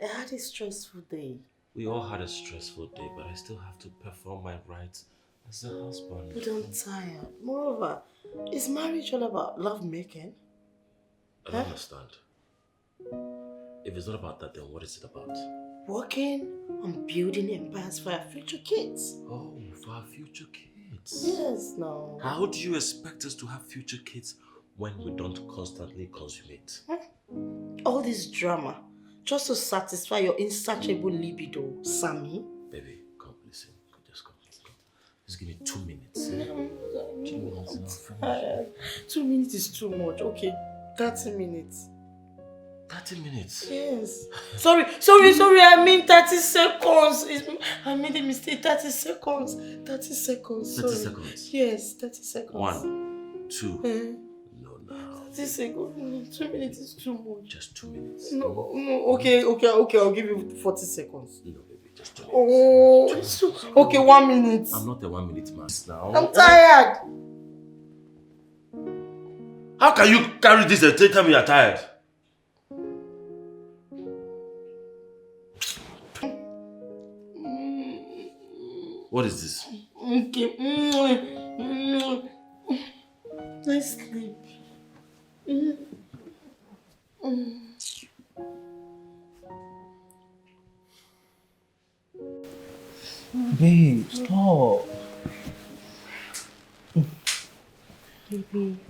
I had a stressful day. We all had a stressful day, but I still have to perform my rights as a husband. But I'm tired. Moreover, is marriage all about love making? I don't understand. If it's not about that, then what is it about? Working on building empires for our future kids. Oh, for our future kids. Yes, no. How do you expect us to have future kids when we don't constantly consummate? All this drama, just to satisfy your insatiable libido, Sammy. Baby, come, listen. Just come. Just give me 2 minutes. 2 minutes and I'll finish. 2 minutes is too much. Okay, 30 minutes. 30 minutes? Yes. Sorry. I mean 30 seconds. I made a mistake. 30 seconds. 30 seconds. 30 seconds? Yes, 30 seconds. 1, 2. No, no. 30 seconds. 2 minutes is too much. Just 2 minutes. No. Okay. I'll give you 40 seconds. No, baby, just 2 minutes. Oh, it's too... Okay, 1 minute. I'm not a 1 minute man now. I'm tired. How can you carry this and tell me you're tired? What is this? Okay. Nice sleep. Babe, stop.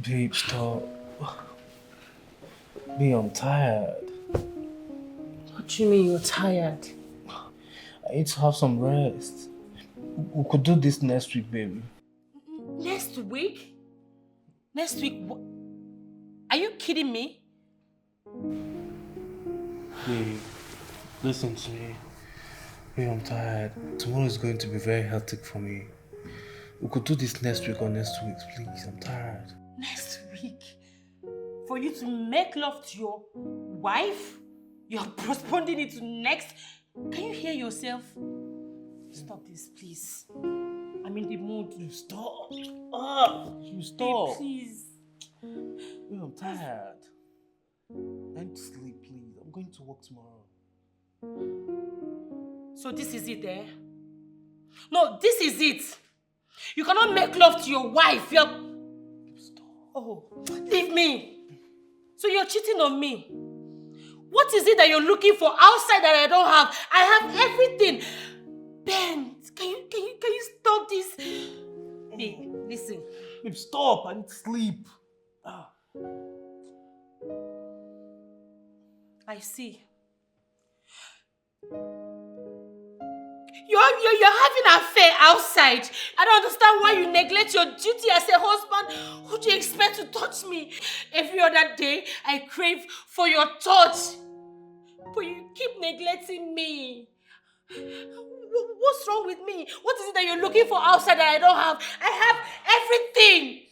Babe, stop. Babe, I'm tired. What do you mean you're tired? I need to have some rest. We could do this next week, baby. Next week? Next week? Are you kidding me? Babe, listen to me. Babe, I'm tired. Tomorrow is going to be very hectic for me. We could do this next week or next 2 weeks, please. I'm tired. Next week? For you to make love to your wife? You're postponing it to next? Can you hear yourself? Stop this, please. I'm in the mood. You stop. You stop. Please. Babe, I'm tired. I need to sleep, please. I'm going to work tomorrow. So this is it, eh? No, this is it. You cannot make love to your wife. Stop. Oh, leave me. So you're cheating on me. What is it that you're looking for outside that I don't have? I have everything. Ben, can you stop this? Babe, listen. Babe, stop. I need to sleep. I see. You're having an affair outside. I don't understand why you neglect your duty as a husband. Who do you expect to touch me? Every other day, I crave for your touch. But you keep neglecting me. What's wrong with me? What is it that you're looking for outside that I don't have? I have everything.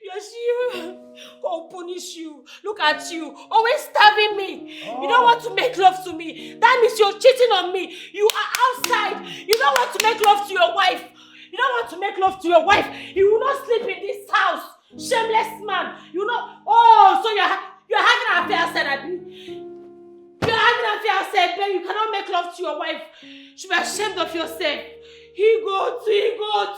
Yes, you. God punish you. Look at you. Always stabbing me. You don't want to make love to me. That means you're cheating on me. You are outside. You don't want to make love to your wife. You don't want to make love to your wife. You will not sleep in this house. Shameless man. You will not. Oh, so you're having an affair outside, Abi. You're having an affair outside, but you cannot make love to your wife. You should be ashamed of yourself. He goes, idiot.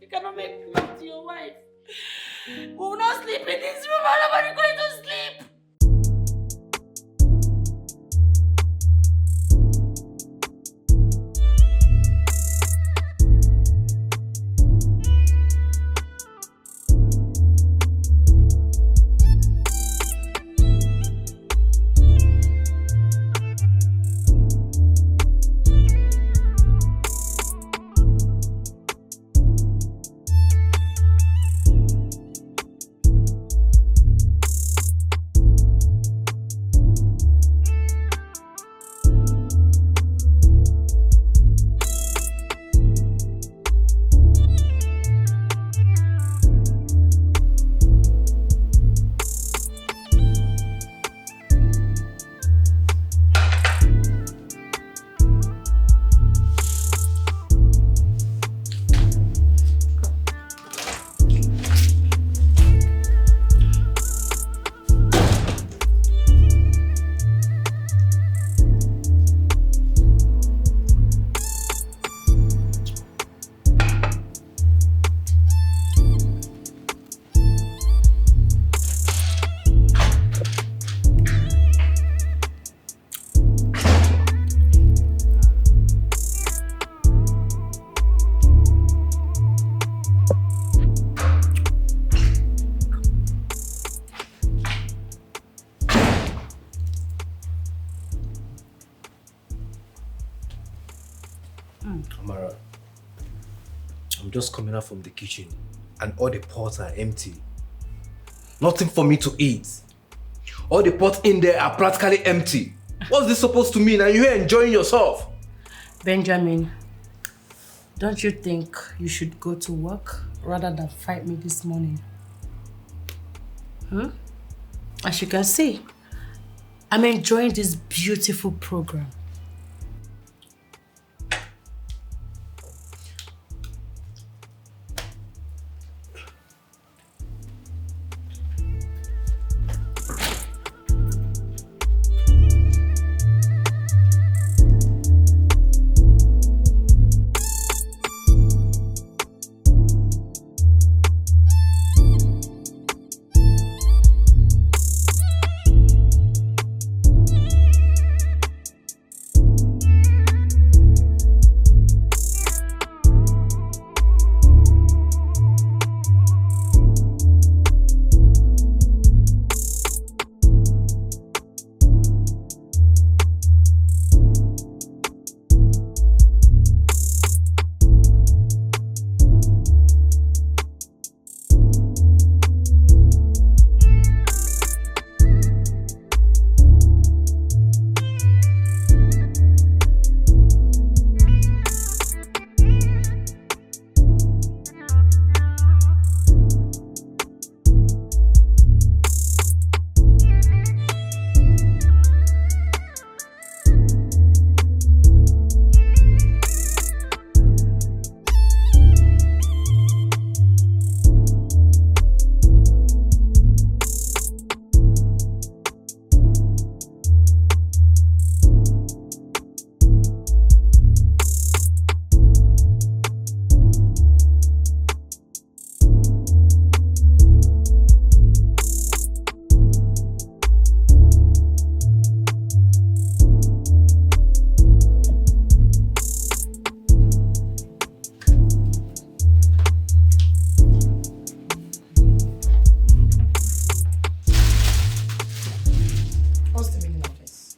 You cannot make love to your wife. We will not sleep in this room. Nobody going to sleep. Amara, I'm just coming out from the kitchen and all the pots are empty. Nothing for me to eat. All the pots in there are practically empty. What's this supposed to mean? Are you here enjoying yourself? Benjamin, don't you think you should go to work rather than fight me this morning? As you can see, I'm enjoying this beautiful program.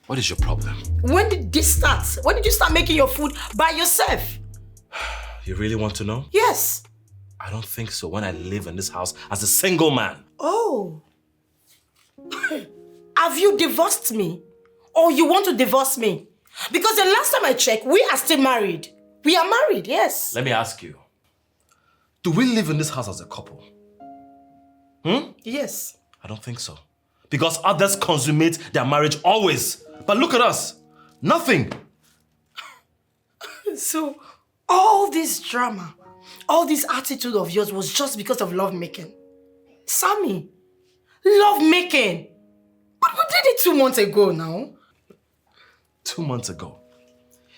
What is your problem? When did this start? When did you start making your food by yourself? You really want to know? Yes. I don't think so when I live in this house as a single man. Oh. Have you divorced me? Or you want to divorce me? Because the last time I checked, we are still married. We are married, yes. Let me ask you. Do we live in this house as a couple? Yes. I don't think so. Because others consummate their marriage always. But look at us. Nothing. So, all this drama, all this attitude of yours was just because of lovemaking. Sammy, lovemaking. But we did it 2 months ago now. 2 months ago?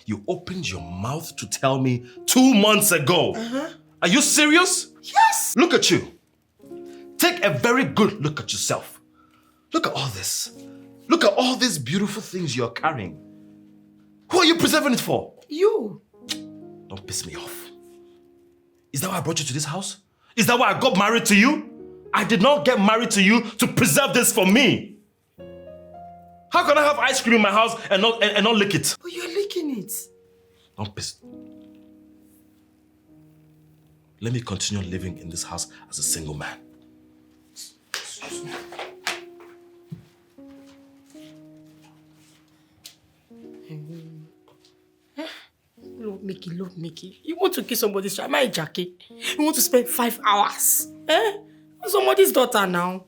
You opened your mouth to tell me 2 months ago? Are you serious? Yes. Look at you. Take a very good look at yourself. Look at all this. Look at all these beautiful things you're carrying. Who are you preserving it for? You. Don't piss me off. Is that why I brought you to this house? Is that why I got married to you? I did not get married to you to preserve this for me. How can I have ice cream in my house and not lick it? But you're licking it. Don't piss. Let me continue living in this house as a single man. Excuse me. Look, Mickey. You want to kiss somebody's child? Am I a Jackie? You want to spend 5 hours? Somebody's daughter now.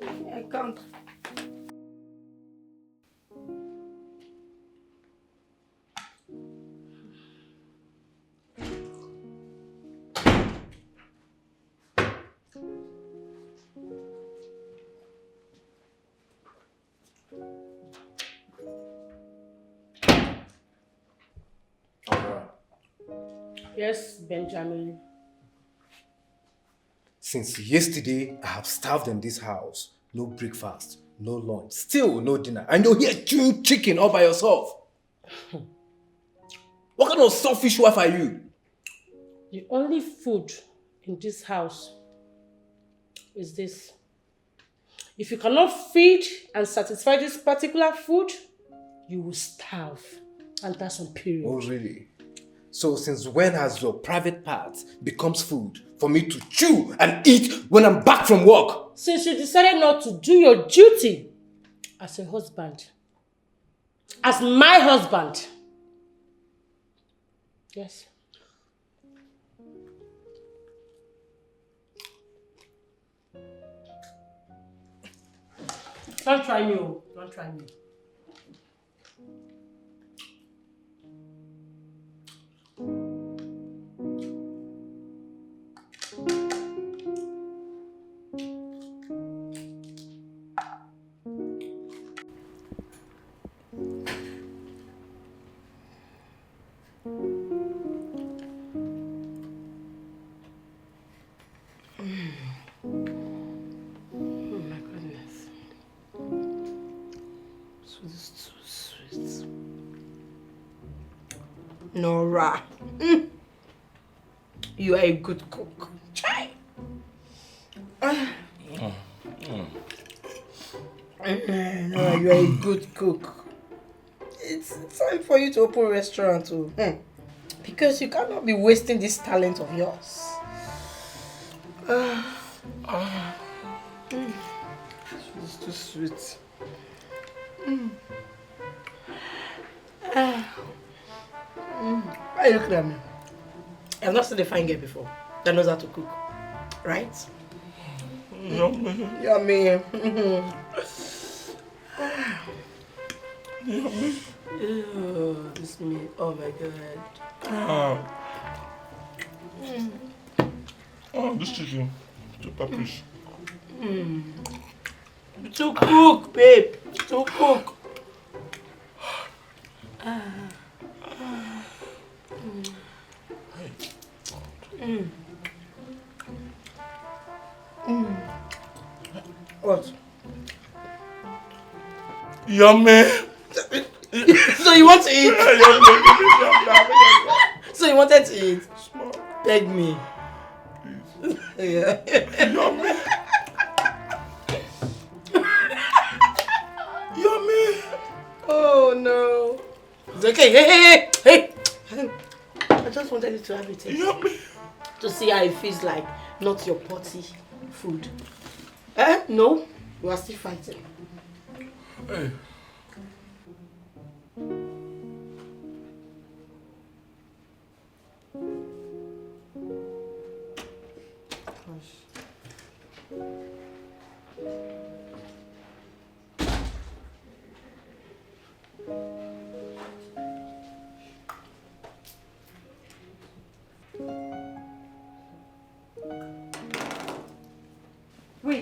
I can't. Yes, Benjamin. Since yesterday, I have starved in this house. No breakfast, no lunch, still no dinner. And you're here chewing chicken all by yourself. What kind of selfish wife are you? The only food in this house is this. If you cannot feed and satisfy this particular food, you will starve. And that's on period. Oh, really? So since when has your private part becomes food for me to chew and eat when I'm back from work? Since you decided not to do your duty as a husband, as my husband. Yes. Don't try me, oh. Don't try me. Nora. You are a good cook. Try. Nora, you are a good cook. It's time for you to open a restaurant too. Because you cannot be wasting this talent of yours. It's too sweet. Why are you looking at me? I've not seen a fine girl before that knows how to cook, right? Yummy. Yummy. Ew, this meat. Oh my god. Oh, this chicken. Too peppish. To cook, babe. To cook. What? Yummy. So you want to eat? So you wanted to eat? Beg me. Yeah. Yummy. Yummy. Oh no. It's okay. Hey. I just wanted you to have it. Yummy. To see how it feels like, not your potty food. No, we are still fighting. Hey.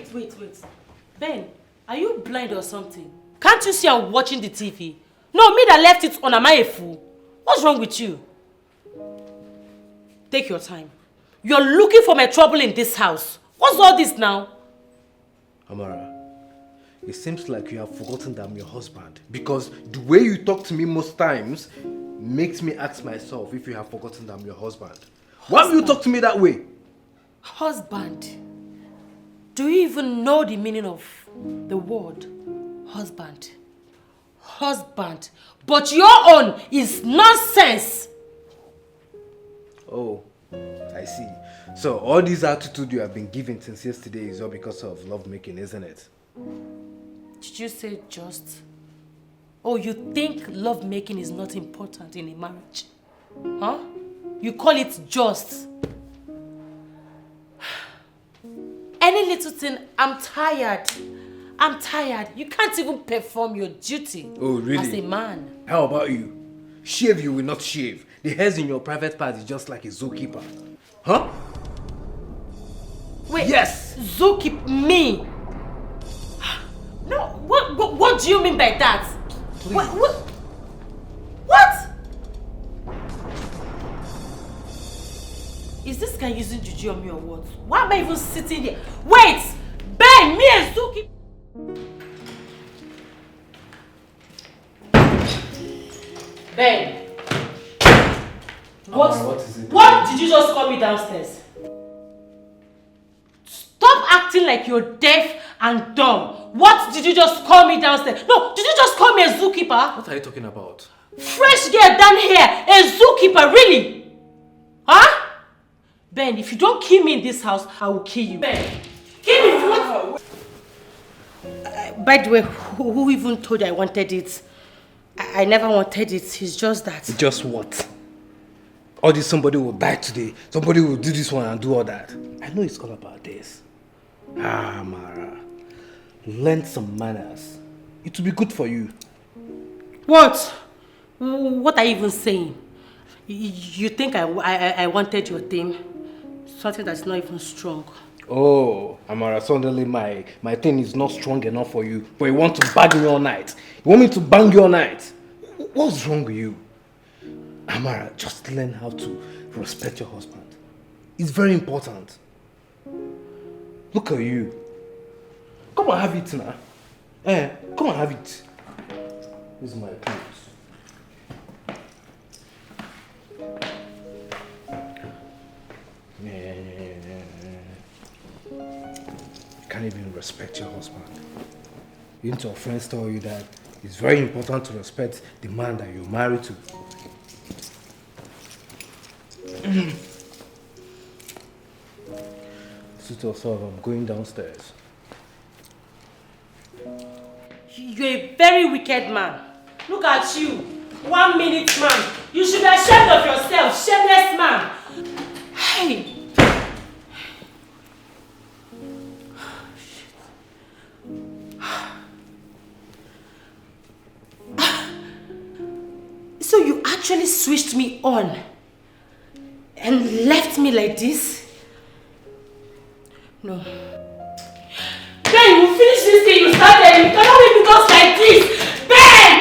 Wait. Ben, are you blind or something? Can't you see I'm watching the TV? No, me that left it on. Am I a fool? What's wrong with you? Take your time. You're looking for my trouble in this house. What's all this now? Amara, it seems like you have forgotten that I'm your husband. Because the way you talk to me most times makes me ask myself if you have forgotten that I'm your husband. Why do you talk to me that way? Husband. Do you even know the meaning of the word husband? Husband. But your own is nonsense. Oh, I see. So all this attitude you have been giving since yesterday is all because of lovemaking, isn't it? Did you say just? Oh, you think lovemaking is not important in a marriage? Huh? You call it just? Any little thing, I'm tired. You can't even perform your duty. Oh, really? As a man. How about you? Shave you will not shave. The hairs in your private part is just like a zookeeper. Huh? Wait. Yes! Zookeep me? No, what do you mean by that? Please. What? Is this guy using juju on me or what? Why am I even sitting here? Wait! Ben, me and Zuki. Ben. What is it? What did you just call me downstairs? Stop acting like you're deaf and dumb. What did you just call me downstairs? No, did you just call me a zookeeper? What are you talking about? Fresh girl down here, a zookeeper, really? Huh? Ben, if you don't kill me in this house, I will kill you. Ben, kill me if you want. By the way, who even told you I wanted it? I never wanted it. It's just that. Just what? All this somebody will die today. Somebody will do this one and do all that. I know it's all about this. Ah, Mara. Learn some manners. It will be good for you. What? What are you even saying? You think I wanted your thing? Something that's not even strong. Oh, Amara, suddenly my thing is not strong enough for you. But you want to bang me all night. You want me to bang you all night? What's wrong with you? Amara, just learn how to respect your husband. It's very important. Look at you. Come and have it now. Come and have it. This is my clothes. Can't even respect your husband. Didn't your friends tell you that it's very important to respect the man that you're married to? Suit yourself, I'm going downstairs. You're a very wicked man. Look at you. 1 minute man. You should be ashamed of yourself, shameless man. Hey. So you actually switched me on and left me like this? No. Ben, you finish this thing you started. You cannot leave because like this. Ben!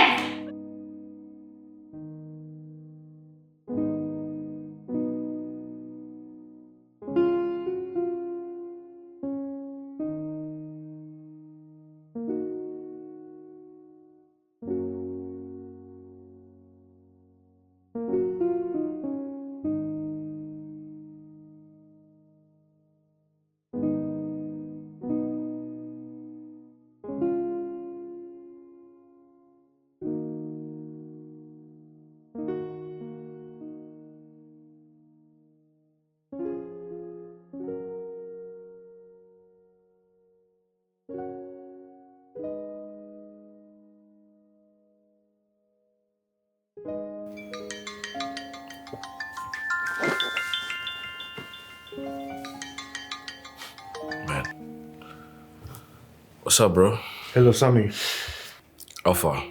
What's up, bro? Hello, Sammy. How far?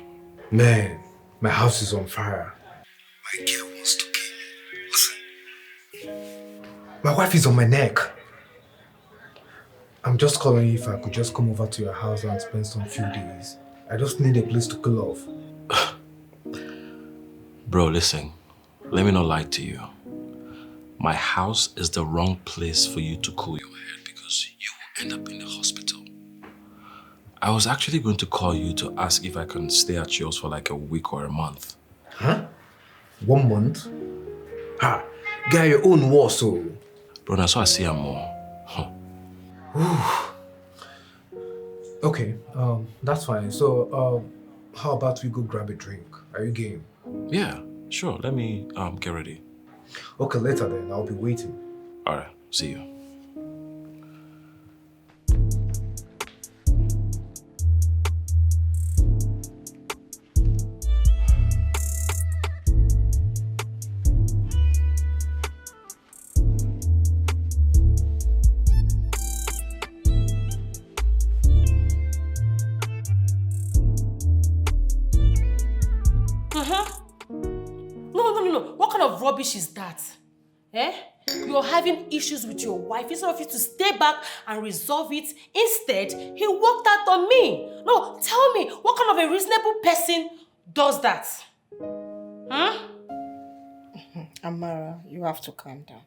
Man, my house is on fire. My girl wants to kill me. Listen. My wife is on my neck. I'm just calling you if I could just come over to your house and spend some few days. I just need a place to cool off. Bro, listen. Let me not lie to you. My house is the wrong place for you to cool your head because you will end up in the hospital. I was actually going to call you to ask if I can stay at yours for like a week or a month. Huh? 1 month? Ha! Get your own war, so. Bro, that's why I see I'm more. Okay, that's fine. So, how about we go grab a drink? Are you game? Yeah, sure. Let me get ready. Okay, later then. I'll be waiting. Alright, see you. No. What kind of rubbish is that? Eh? You're having issues with your wife. Instead of you to stay back and resolve it, instead, he walked out on me. No, tell me, what kind of a reasonable person does that? Huh? Amara, you have to calm down.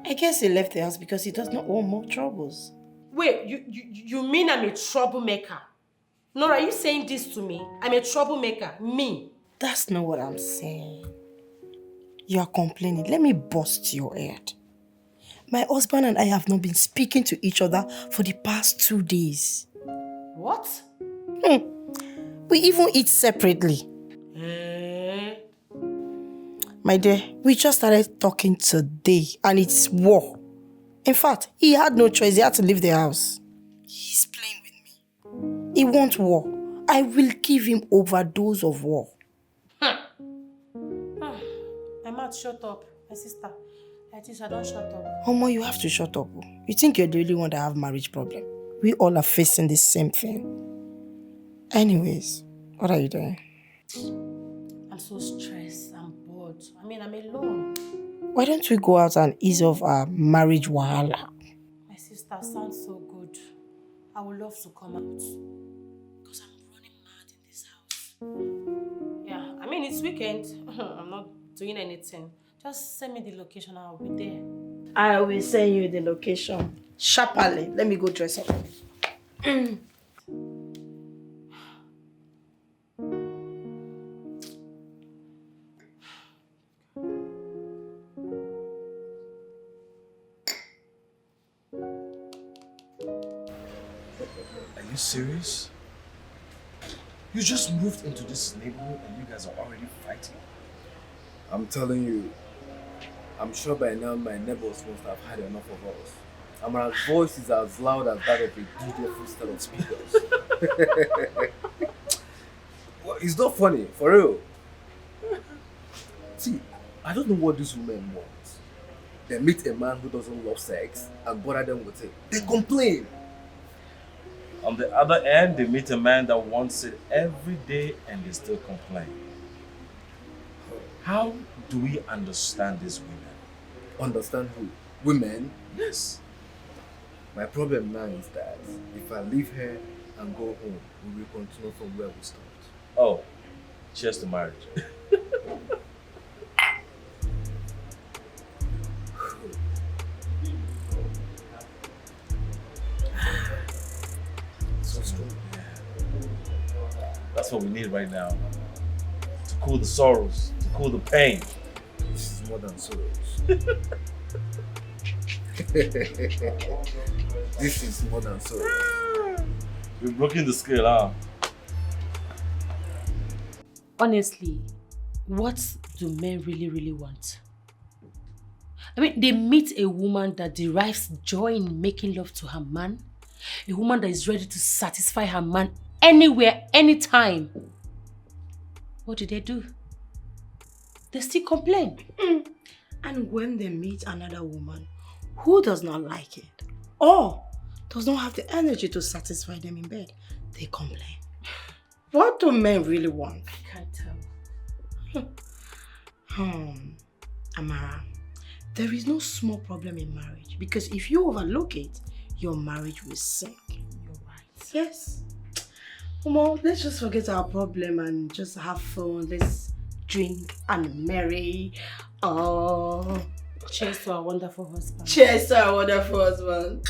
I guess he left the house because he does not want more troubles. Wait, you mean I'm a troublemaker? Nora, are you saying this to me? I'm a troublemaker. Me? That's not what I'm saying. You are complaining. Let me bust your head. My husband and I have not been speaking to each other for the past 2 days. What? We even eat separately. Eh? My dear, we just started talking today and it's war. In fact, he had no choice. He had to leave the house. He's playing with me. He wants war. I will give him overdose of war. My mouth shut up, my sister. Like this, I don't shut up. Omo, you have to shut up. You think you're the only one that have marriage problem? We all are facing the same thing. Anyways, what are you doing? I'm so stressed. I'm bored. I mean, I'm alone. Why don't we go out and ease off our marriage wahala? My sister sounds so good. I would love to come out. Because I'm running mad in this house. Yeah, I mean, it's weekend. I'm not doing anything. Just send me the location and I'll be there. I will send you the location. Sharply. Let me go dress up. Are you serious? You just moved into this neighborhood and you guys are already fighting? I'm telling you, I'm sure by now my neighbors must have had enough of us. Amara's voice is as loud as that of a DJ full set of speakers. Well, it's not funny, for real. See, I don't know what these women want. They meet a man who doesn't love sex and bother them with it. They complain. On the other end, they meet a man that wants it every day and they still complain. How do we understand these women? Understand who? Women? Yes. My problem now is that if I leave here and go home, we will continue from where we stopped. Oh, cheers to marriage. So strong. That's what we need right now. To cool the sorrows, to cool the pain. This is more than sorrows. This is more than sorrows. We're broken the scale, huh? Honestly, what do men really want? I mean, they meet a woman that derives joy in making love to her man, a woman that is ready to satisfy her man anywhere, anytime. What do? They still complain. And when they meet another woman who does not like it or does not have the energy to satisfy them in bed, they complain. What do men really want? I can't tell. Amara, there is no small problem in marriage because if you overlook it, your marriage will sink. You're right. Yes. Omo, let's just forget our problem and just have fun. Let's drink and marry. Oh. Cheers to our wonderful husband. Cheers to our wonderful husband.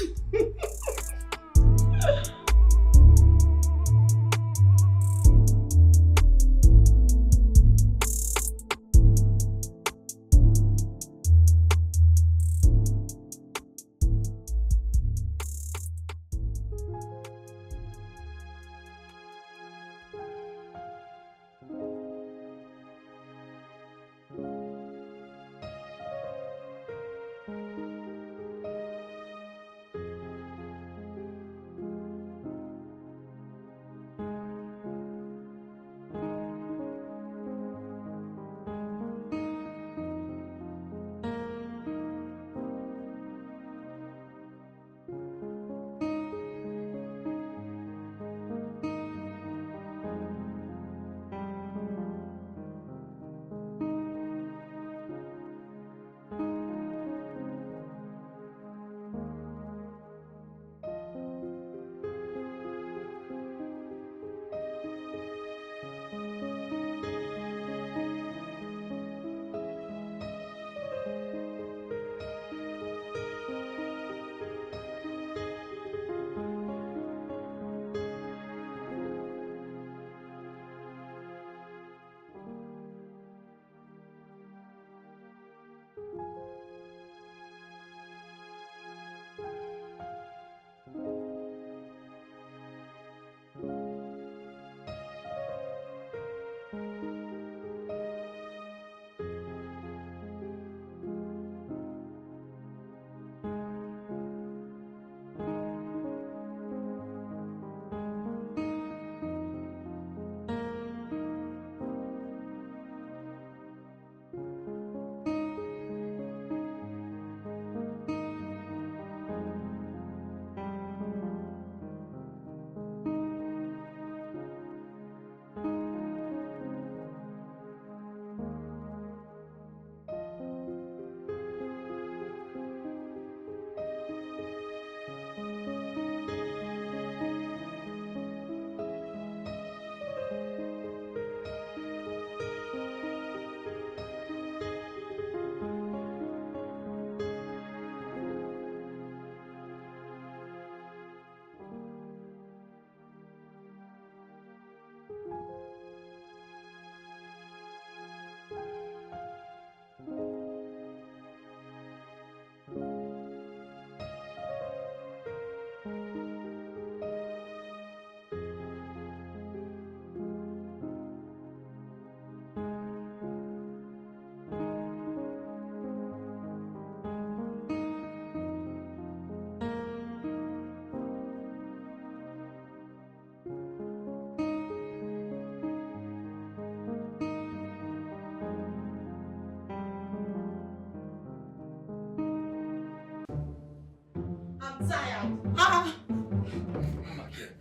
I'm tired. Ah. Come back here.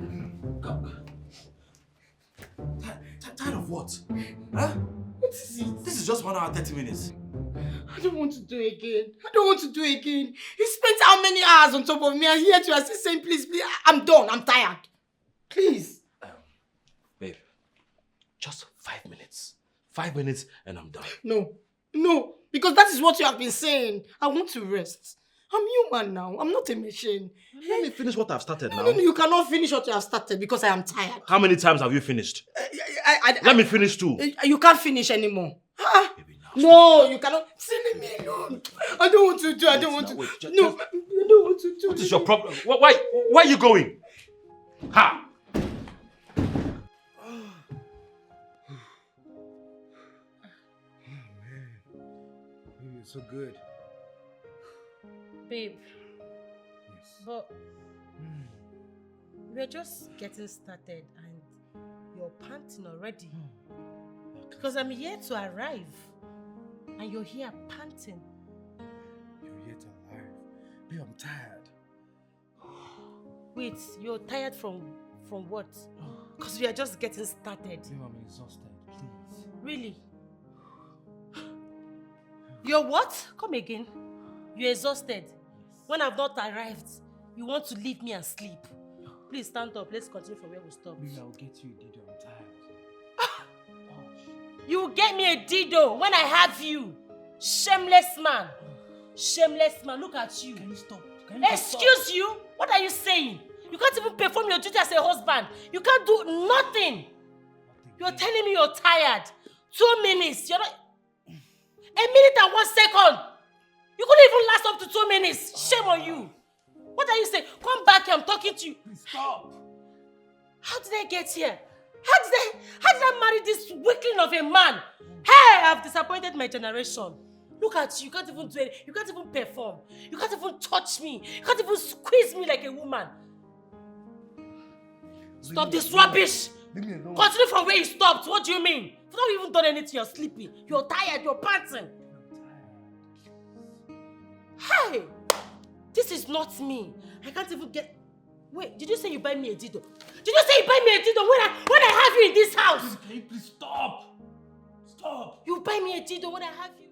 Come. Tired of what? Huh? What is it? This is just 1 hour 30 minutes. I don't want to do it again. I don't want to do it again. You spent how many hours on top of me, and yet you are still saying, please, please. I'm done. I'm tired. Please. Babe, just 5 minutes. 5 minutes and I'm done. No, because that is what you have been saying. I want to rest. I'm human now. I'm not a machine. Let me finish what I've started now. No, you cannot finish what you have started because I am tired. How many times have you finished? Let me finish too. You can't finish anymore. Baby, now No, you cannot. Leave me alone. I don't want to do. I don't want to. Wait, No, I don't want to do. What is your problem? Why are you going? Ha! You're so good. Babe, Yes. but we're just getting started and you're panting already. Because I'm here to arrive and you're here panting. You're yet alive. Babe, I'm tired. Wait, you're tired from what? Because we are just getting started. Babe, I'm exhausted. Please. Really? You're what? Come again. You're exhausted. When I've not arrived, you want to leave me and sleep. Please stand up. Let's continue from where we stopped. Babe, I'll get you a dido. I'm tired. You will get me a dido when I have you. Shameless man. Shameless man. Look at you. Can you stop? Excuse you? What are you saying? You can't even perform your duty as a husband. You can't do nothing. You're telling me you're tired. 2 minutes. You're not... A minute and 1 second. You couldn't even last up to 2 minutes. Shame on you. What are you saying? Come back here. I'm talking to you. Please stop. How did I get here? How did I marry this weakling of a man? Hey, I've disappointed my generation. Look at you. You can't even do it. You can't even perform. You can't even touch me. You can't even squeeze me like a woman. Stop this rubbish. Leave me alone. Continue from where you stopped. What do you mean? You've not even done anything. You're sleepy. You're tired. You're panting. Hey, this is not me. I can't even get... Wait, did you say you buy me a dido? Did you say you buy me a dido when I have you in this house? Can you please stop? Stop. You buy me a dido when I have you?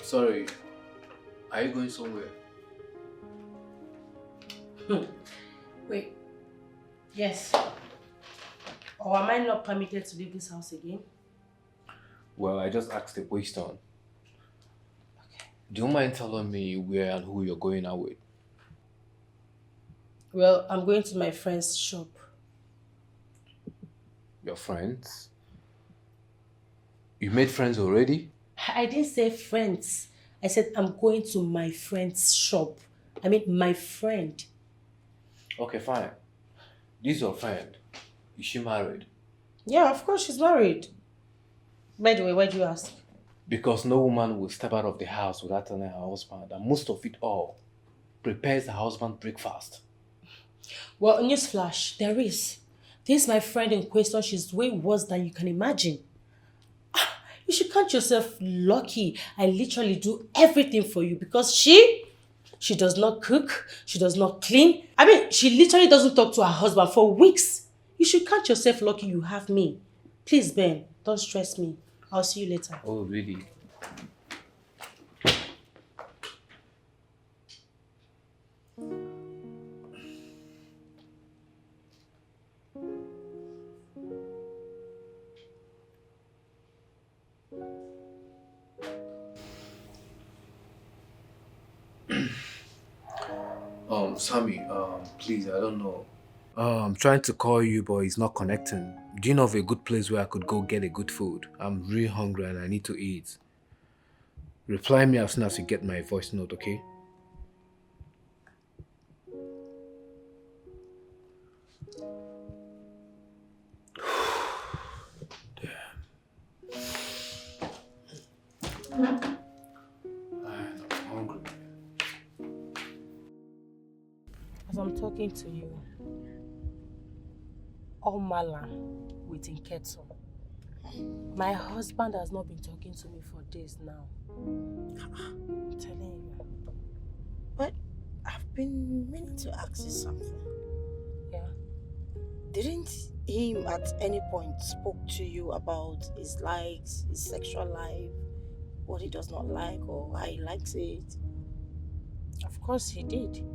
Sorry, are you going somewhere? Wait. Yes. Or am I not permitted to leave this house again? Well, I just asked a question. Okay. Do you mind telling me where and who you're going out with? Well, I'm going to my friend's shop. Your friends? You made friends already? I didn't say friends. I said I'm going to my friend's shop. I mean my friend. Okay, fine. This is your friend. Is she married? Yeah, of course she's married. By the way, why do you ask? Because no woman will step out of the house without telling her husband, and most of it all prepares her husband breakfast. Well, newsflash, there is. This is my friend in question. She's way worse than you can imagine. You should count yourself lucky. I literally do everything for you because she does not cook. She does not clean. I mean, she literally doesn't talk to her husband for weeks. You should count yourself lucky you have me. Please, Ben, don't stress me. I'll see you later. Oh, really? Sammy, please, I don't know. I'm trying to call you, but it's not connecting. Do you know of a good place where I could go get a good food? I'm really hungry and I need to eat. Reply me as soon as you get my voice note, okay? I'm hungry. As I'm talking to you, Omala with Nketo. My husband has not been talking to me for days now. I'm telling you. But I've been meaning to ask you something. Yeah. Didn't him at any point spoke to you about his likes, his sexual life, what he does not like or how he likes it? Of course he did.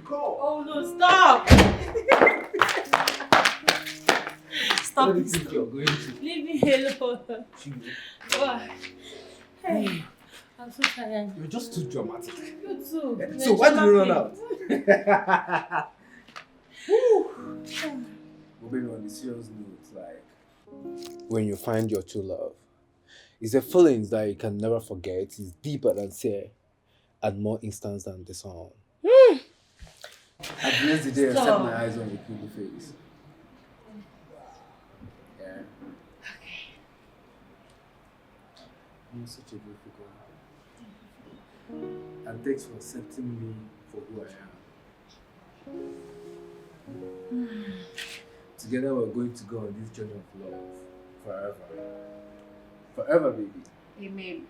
Go. Oh no, stop! Stop Where do you it. think you're going to? Leave me alone. Oh. Hey, I'm so tired. You're just too dramatic. You too. So why did you run out? But baby, on the serious note, like when you find your true love, it's a feeling that you can never forget. It's deeper than say, and more instant than the song. At the end of the day, I set my eyes on your pretty face. Yeah. Okay. You're such a beautiful girl. And thanks for accepting me for who I am. Together we're going to go on this journey of love forever. Forever, baby. Amen.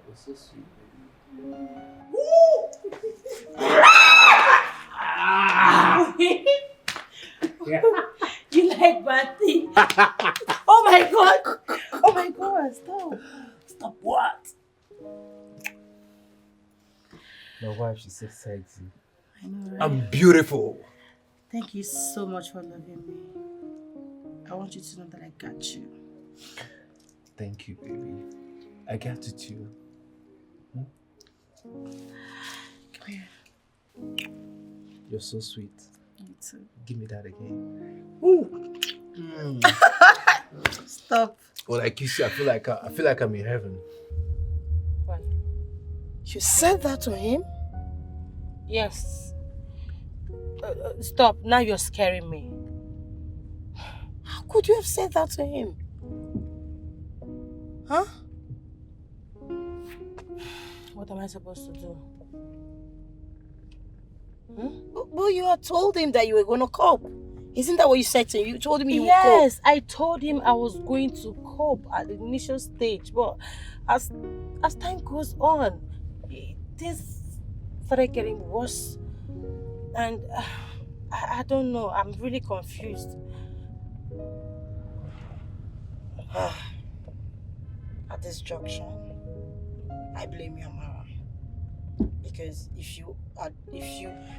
You're so sweet, baby. You like bad things? Oh my god! Oh my god, stop. Stop what? My wife, she's so sexy. I know, right? I'm beautiful. Thank you so much for loving me. I want you to know that I got you. Thank you, baby. I got it too. Come here. You're so sweet. You too. Give me that again. Stop. When I kiss you, I feel like I'm in heaven. Why? You said that to him? Yes. Stop. Now you're scaring me. How could you have said that to him? Huh? What am I supposed to do? Well, you had told him that you were going to cope. Isn't that what you said to him? You told him you would cope. Yes, I told him I was going to cope at the initial stage, but as time goes on, things started getting worse, and I don't know. I'm really confused. At this junction, I blame you, Amara. Because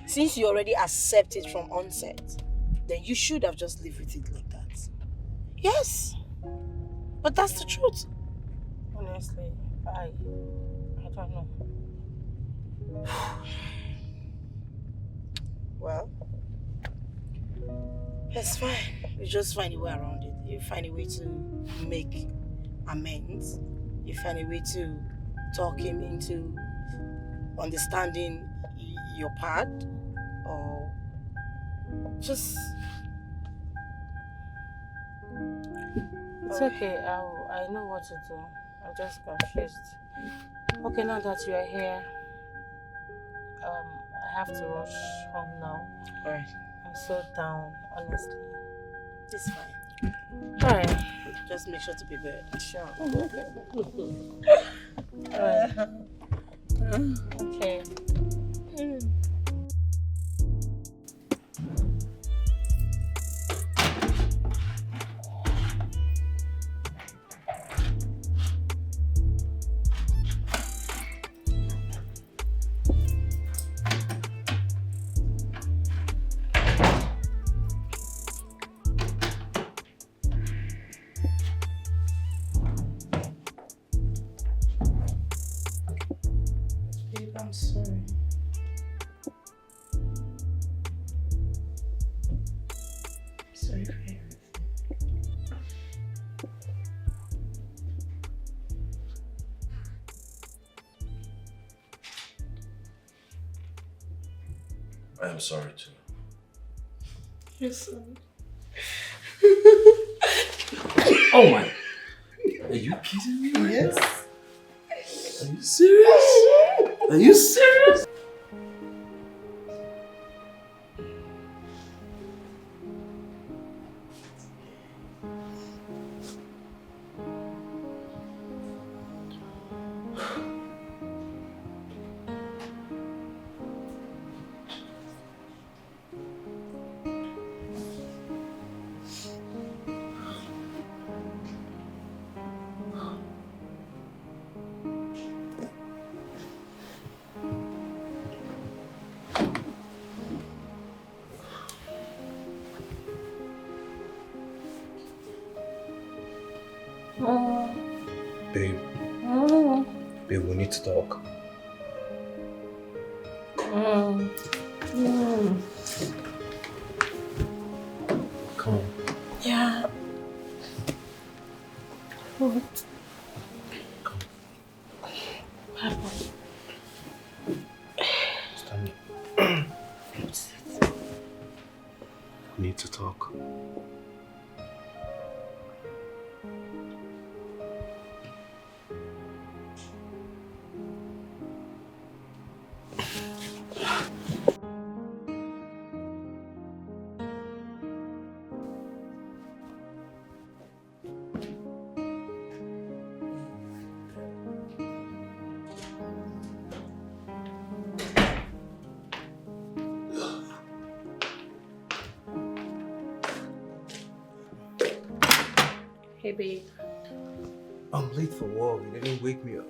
since you already accept it from onset, then you should have just lived with it like that. Yes, but that's the truth. Honestly, I don't know. Well, it's fine. You just find a way around it. You find a way to make amends. You find a way to talk him into understanding your part, or just... It's okay. I know what to do. I'm just confused. Okay, now that you are here, I have to rush home now. Alright. I'm so down, honestly. It's fine. Alright. Just make sure to be good. Sure. Alright. Okay. I'm sorry. Sorry for everything. I am sorry too. You're sorry. Oh my. Are you kidding me? Yes. Are you serious? Are you serious? Babe, babe, we need to talk. Come on. Yeah. What? Come. What happened? Stand up. What's it? We need to talk. Hey, babe. I'm late for work. You didn't wake me up.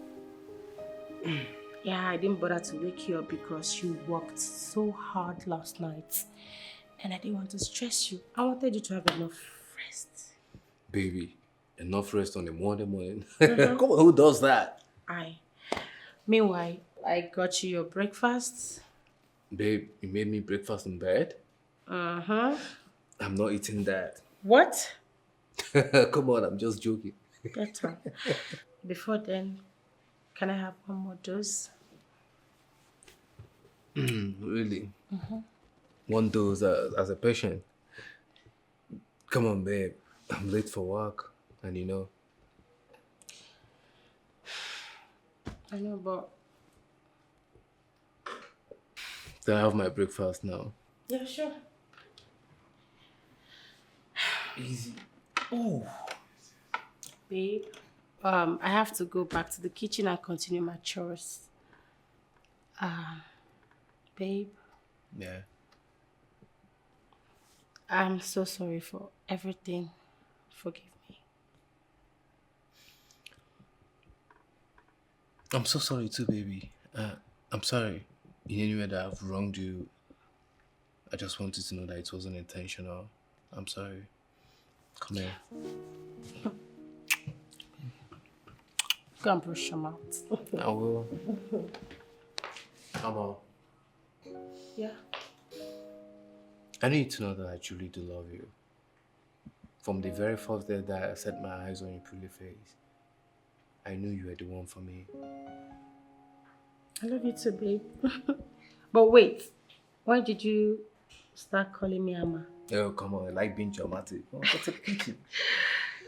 Yeah, I didn't bother to wake you up because you worked so hard last night. And I didn't want to stress you. I wanted you to have enough rest. Baby, enough rest on a Monday morning. Come on, who does that? Meanwhile, I got you your breakfast. Babe, you made me breakfast in bed? Uh-huh. I'm not eating that. What? Come on, I'm just joking. Better. Before then, can I have one more dose? Really? One dose as a patient. Come on, babe. I'm late for work, and you know. I know, but... Can I have my breakfast now? Yeah, sure. Easy. Oh. Babe, I have to go back to the kitchen and continue my chores. Babe, Yeah. I'm so sorry for everything. Forgive me. I'm so sorry too, baby. I'm sorry in any way that I've wronged you. I just wanted to know that it wasn't intentional. I'm sorry. Come here. Go and brush your mouth. I will. Come on. Yeah. I need to know that I truly do love you. From the very first day that I set my eyes on your pretty face, I knew you were the one for me. I love you too, babe. But wait, why did you start calling me Amma? Oh, come on. I like being dramatic. Oh, go to the kitchen.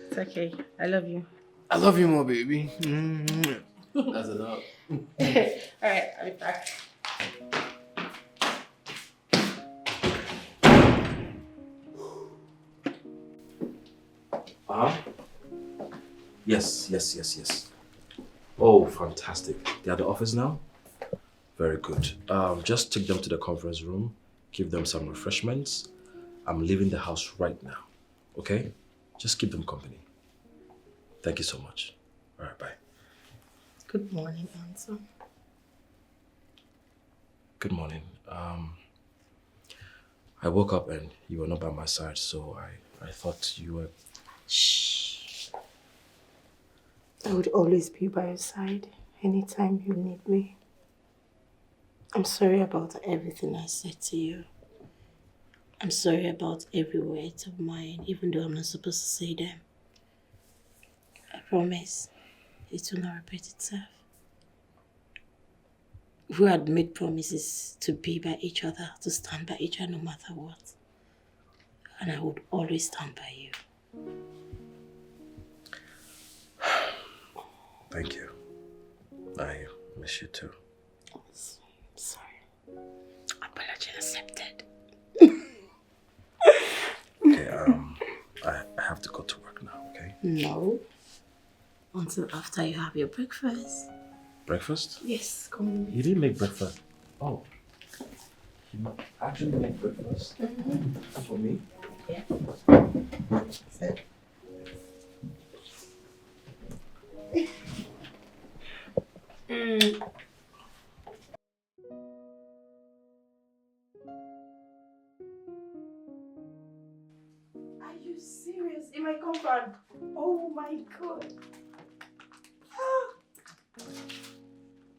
It's okay. I love you. I love you more, baby. That's enough. Alright, I'll be back. Yes. Oh, fantastic. They're at the office now? Very good. Just take them to the conference room, give them some refreshments. I'm leaving the house right now, okay? Just keep them company. Thank you so much. All right, bye. Good morning, Anson. Good morning. I woke up and you were not by my side, so I thought you were... Shh. I would always be by your side anytime you need me. I'm sorry about everything I said to you. I'm sorry about every word of mine, even though I'm not supposed to say them. I promise it will not repeat itself. We had made promises to be by each other, to stand by each other no matter what. And I would always stand by you. Thank you. I miss you too. Apology accepted. Okay, I have to go to work now, okay? No. Until after you have your breakfast. Breakfast? Yes, come. You didn't make breakfast. Oh. You actually make breakfast? For me? Yeah. Sit. Are you serious? In my compound? Oh my god.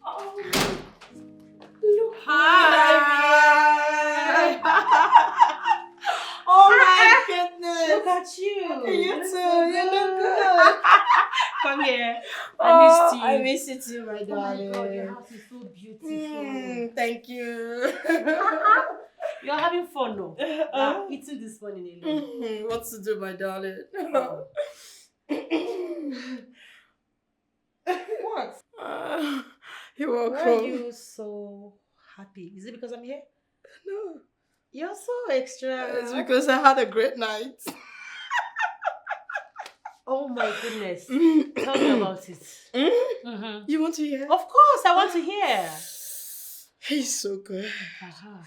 Oh, look. Hi. Oh my goodness. Look at you. You look too. so You look good. good. Come here. Oh, I missed you. I miss you too, my Oh my darling. god, your house is so beautiful. Thank you. You're having fun, no? You're eating this morning alone. What to do, my darling? What? You're welcome. Why are you so happy? Is it because I'm here? No, You're so extra. it's because I had a great night. Oh my goodness. Tell me about it. Mm-hmm. You want to hear? Of course, I want to hear. He's so good. Uh-huh.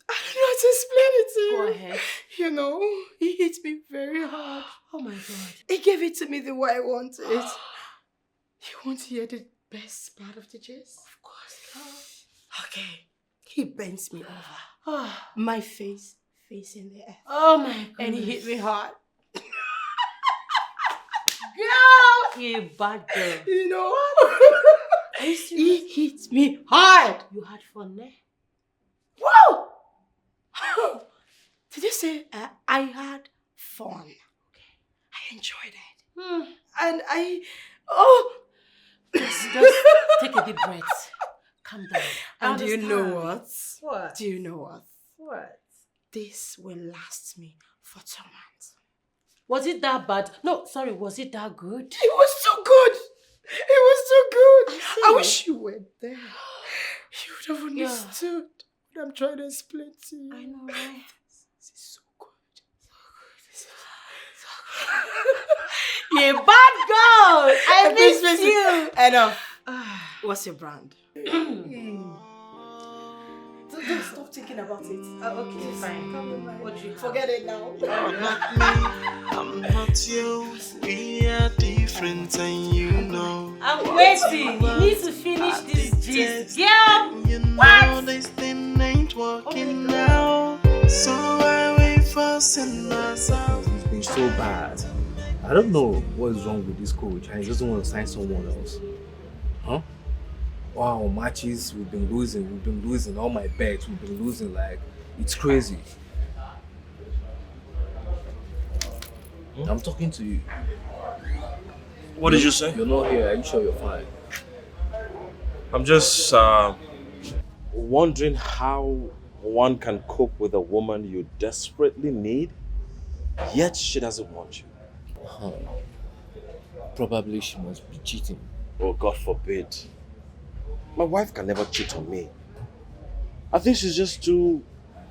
I don't know how to explain it to you. Go ahead. You know, he hit me very hard. Oh my god. He gave it to me the way I wanted. You want to hear the best part of the gist? Of course. Okay. He bends me over. My face facing the earth. Oh my god. And he hit me hard. Girl! You bad girl. You know? Are you serious? He hit me hard. You had fun there? Whoa! Did you say I had fun? Okay. I enjoyed it. And Just take a deep breath. Calm down. And do you know what? What? Do you know what? What? This will last me for 2 months. Was it that bad? No, sorry, was it that good? It was so good. It was so good. I see. wish you were there. You would have understood what I'm trying to explain to you. I know, right? This is so good. You bad girl! I miss you! Enough. What's your brand? Don't stop thinking about it. Okay, fine. What do you have? Forget it now. Not me, I'm not you. We are different, and you know. I'm waiting. You need to finish this gist. Girl! You know this thing ain't working now. So I wait for myself. He's been so bad. I don't know what is wrong with this coach and he doesn't want to sign someone else. Huh? Wow, matches, we've been losing all my bets, we've been losing, like, it's crazy. I'm talking to you. What did you say? You're not here, are you sure you're fine? I'm just wondering how one can cope with a woman you desperately need, yet she doesn't want you. Huh. Probably she must be cheating. Oh, God forbid. My wife can never cheat on me. I think she's just too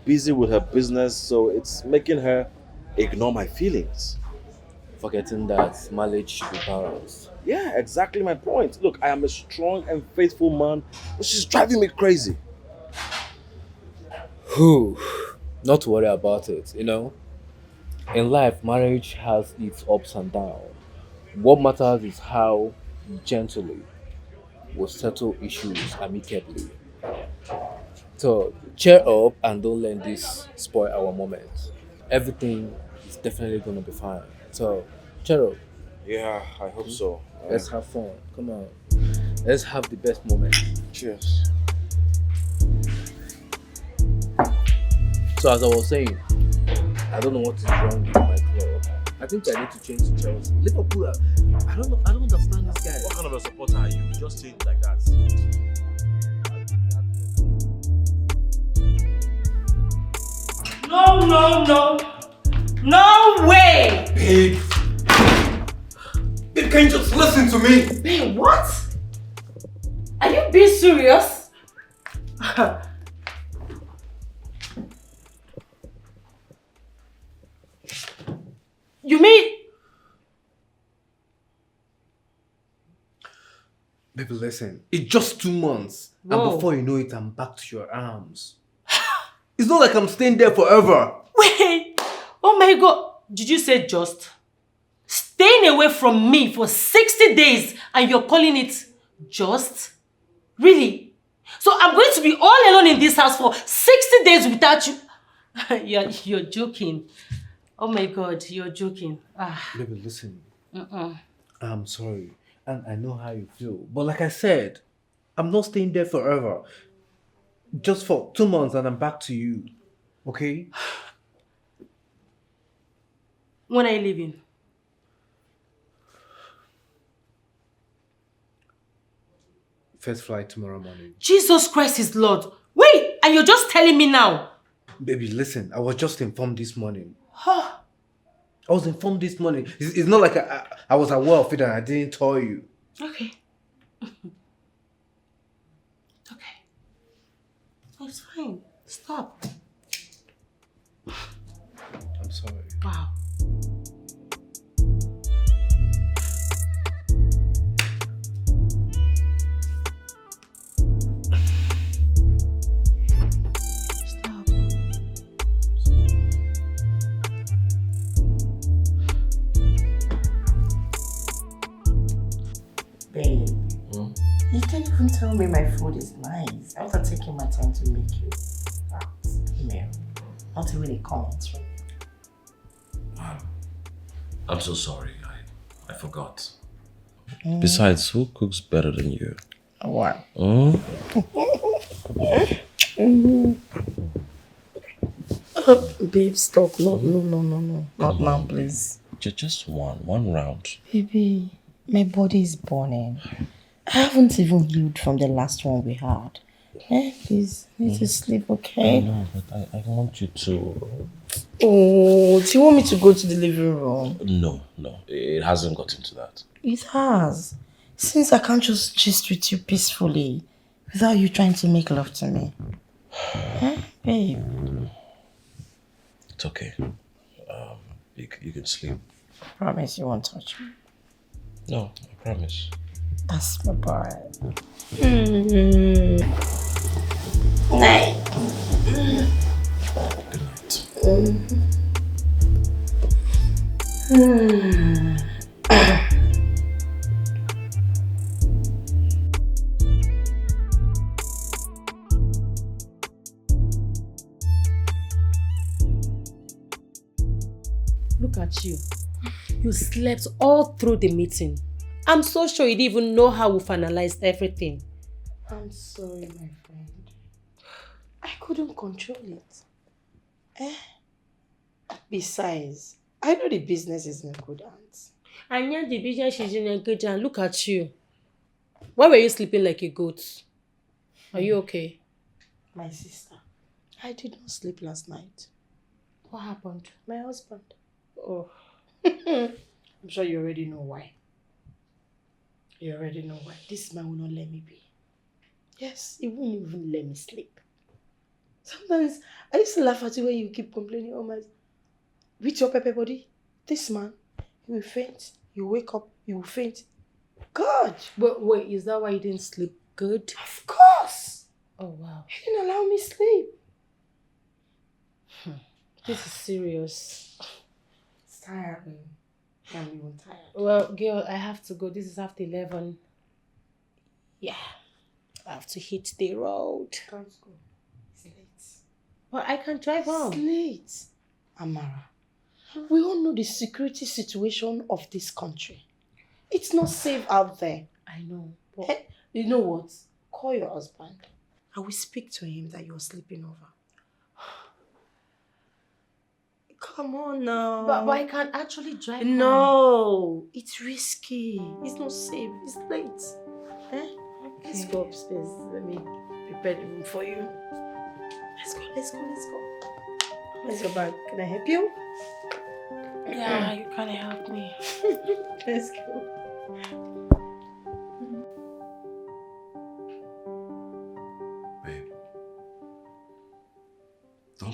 busy with her business, so it's making her ignore my feelings. Forgetting that marriage should be balanced. Yeah, exactly my point. Look, I am a strong and faithful man, but she's driving me crazy. Whew. Not to worry about it, you know. In life, marriage has its ups and downs. What matters is how gently we settle issues amicably. So cheer up and don't let this spoil our moment. Everything is definitely gonna be fine. So cheer up. Yeah, I hope so. Let's have fun. Come on. Let's have the best moment. Cheers. So as I was saying, I don't know what is wrong with my club. I think I need to change to Chelsea. Liverpool, I don't understand this guy. What kind of a supporter are you? Just saying like that. No way! Babe! Babe, can you just listen to me? Babe, what? Are you being serious? You mean... Baby, listen. It's just 2 months. Whoa. And before you know it, I'm back to your arms. It's not like I'm staying there forever. Wait! Oh my God! Did you say just? Staying away from me for 60 days and you're calling it just? Really? So I'm going to be all alone in this house for 60 days without you? You're joking. Oh my God, you're joking. Baby, listen. I'm sorry. And I know how you feel. But like I said, I'm not staying there forever. Just for 2 months and I'm back to you. Okay? When are you leaving? First flight tomorrow morning. Jesus Christ is Lord. Wait, and you're just telling me now? Baby, listen. I was just informed this morning. I was informed this morning. It's not like I was aware of it and I didn't tell you. Okay. Okay. It's fine. Stop. I'm sorry. Wow. Stop. Babe, you can't even tell me my food is nice after taking my time to make you that meal. Not even a comment from you. I'm so sorry. I forgot. Besides, who cooks better than you? What? Babe, stop. No. Not now, please. Just one round. Baby, my body is burning. I haven't even healed from the last one we had. Please, I need to sleep, okay? No, but I want you to... Oh, do you want me to go to the living room? No, it hasn't gotten to that. It has. Since I can't just gist with you peacefully without you trying to make love to me. Babe? It's okay. You can sleep. I promise you won't touch me. No, I promise. That's my boy. Night. Good night. Look at you. You slept all through the meeting. I'm so sure you didn't even know how we finalized everything. I'm sorry, my friend. I couldn't control it. Besides, I know the business is in good hands. And yet the business is in a good hand. Look at you. Why were you sleeping like a goat? Are you okay? My sister, I did not sleep last night. What happened? My husband. Oh. I'm sure you already know why. You already know why. This man will not let me be. Yes, he won't even let me sleep. Sometimes I used to laugh at you when you keep complaining, oh my, with your pepper body, this man, he will faint, you wake up, you will faint. God! But wait, is that why you didn't sleep good? Of course! Oh wow. He didn't allow me sleep. This is serious. It's tiring. I'm even tired. Well, girl, I have to go. This is after 11. Yeah. I have to hit the road. Can't go. It's late. But I can drive home. It's late. Amara, we all know the security situation of this country. It's not safe out there. I know. But You know what? Call your husband. I will speak to him that you're sleeping over. Come on now. but I can actually drive home. No, it's risky. It's not safe. It's late. Okay. Let's go upstairs. Let me prepare the room for you. Let's go. Let's go back. Can I help you? Yeah, you can help me. Let's go.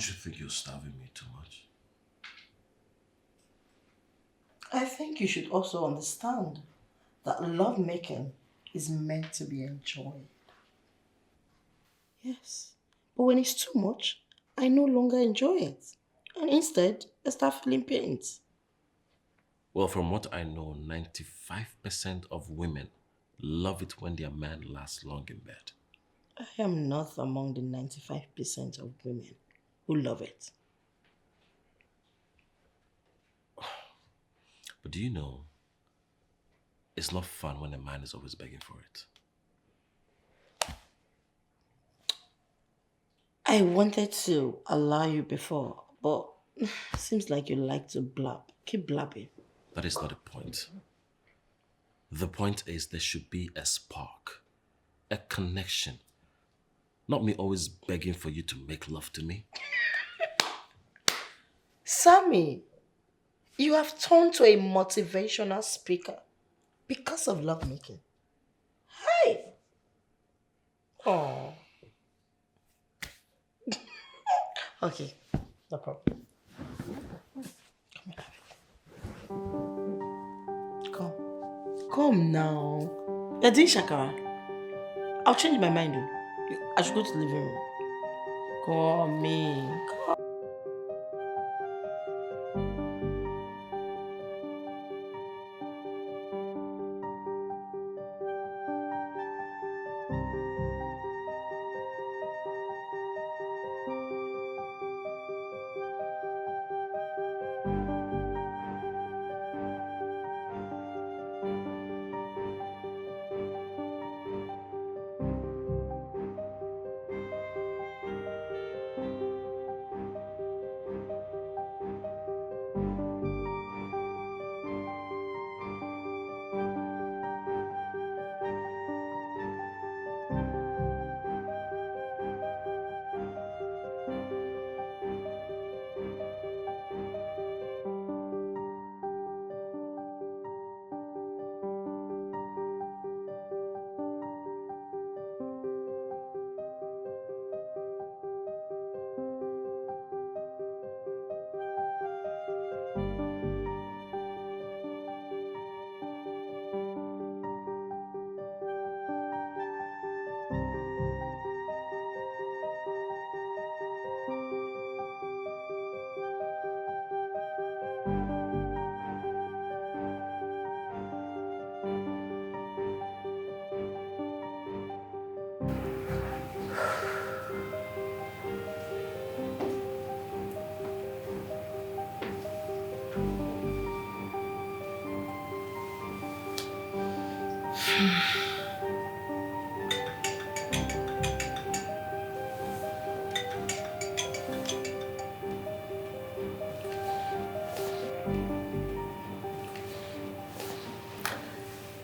Don't you think you're starving me too much? I think you should also understand that lovemaking is meant to be enjoyed. Yes. But when it's too much, I no longer enjoy it. And instead, I start feeling pains. Well, from what I know, 95% of women love it when their man lasts long in bed. I am not among the 95% of women who love it. But do you know, it's not fun when a man is always begging for it. I wanted to allow you before, but seems like you like to blab. Keep blabbing. That is not the point. The point is there should be a spark, a connection. Not me always begging for you to make love to me. Sammy, you have turned to a motivational speaker because of lovemaking. Hey! Oh. Okay, no problem. Come. Come now. You're doing shakara. I'll change my mind though. I should go to the living room. Come in. Come.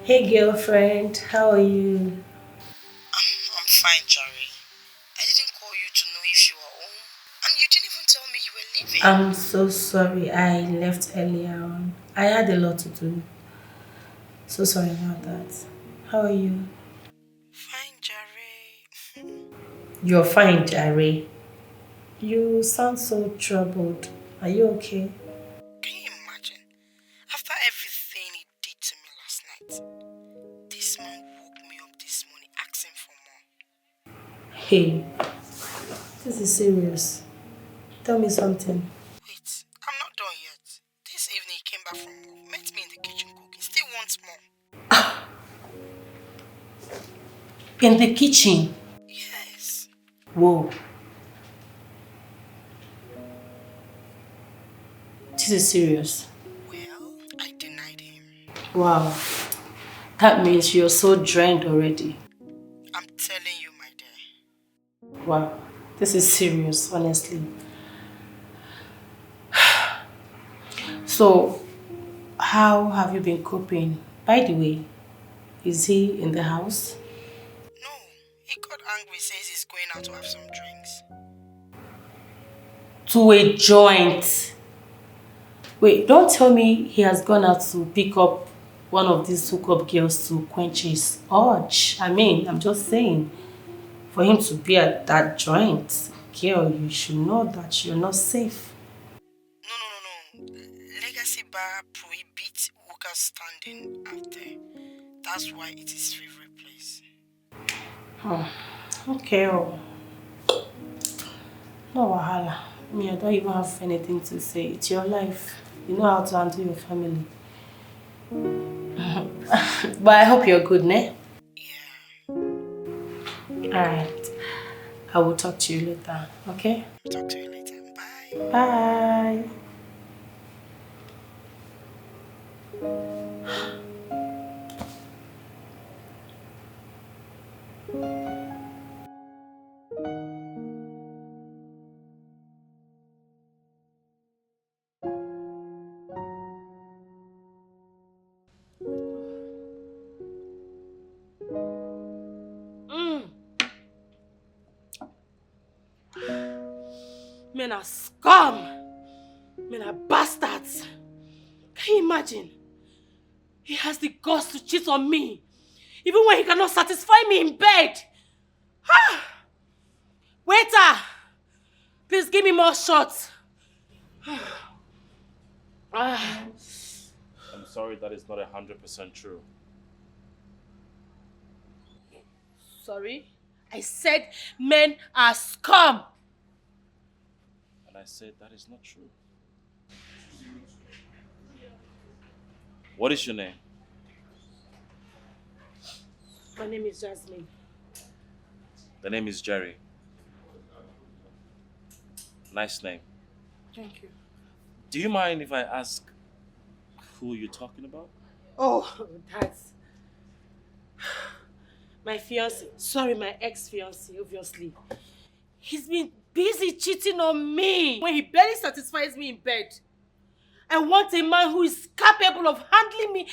Hey girlfriend, how are you? I'm fine, Jerry. I didn't call you to know if you were home. And you didn't even tell me you were leaving. I'm so sorry I left earlier on. I had a lot to do. So sorry about that. How are you? Fine, Jerry. You're fine, Jerry. You sound so troubled. Are you okay? Can you imagine? After everything he did to me last night, this man woke me up this morning asking for more. Hey, this is serious. Tell me something. Wait, I'm not done yet. This evening he came back from work, met me in the kitchen cooking, still wants more. In the kitchen? Yes. Whoa. This is serious. Well, I denied him. Wow. That means you're so drained already. I'm telling you, my dear. Wow. This is serious, honestly. So, how have you been coping? By the way, is he in the house? No, he got angry, says he's going out to have some drinks. To a joint? Wait, don't tell me he has gone out to pick up one of these hookup girls to quench his urge. I mean, I'm just saying, for him to be at that joint, Girl, you should know that you're not safe. No. Legacy bar prohibits workers standing out there. That's why it is favorite place. Oh, okay. Oh. No wahala. Me, I don't even have anything to say. It's your life. You know how to handle your family. But I hope you're good, ne? Yeah. Alright. I will talk to you later, okay? Talk to you later. Bye. Bye. Men are scum! Men are bastards! Can you imagine? He has the guts to cheat on me, even when he cannot satisfy me in bed. Ah! Waiter! Please give me more shots. Ah. I'm sorry that is not 100% true. Sorry? I said men are scum! And I said that is not true. What is your name? My name is Jasmine. The name is Jerry. Nice name. Thank you. Do you mind if I ask who you're talking about? Oh, that's my fiancé. Sorry, my ex-fiancé, obviously. He's been busy cheating on me when he barely satisfies me in bed. I want a man who is capable of handling me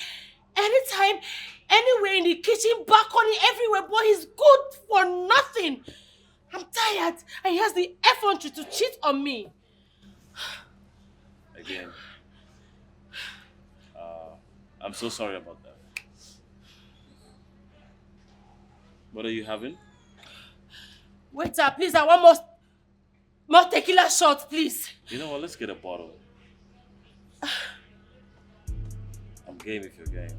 anytime, anywhere, in the kitchen, balcony, everywhere, but he's good for nothing. I'm tired, and he has the effrontery to cheat on me. Again, I'm so sorry about that. What are you having? Waiter, please, I want more tequila shots, please. You know what, let's get a bottle. I'm game if you're game.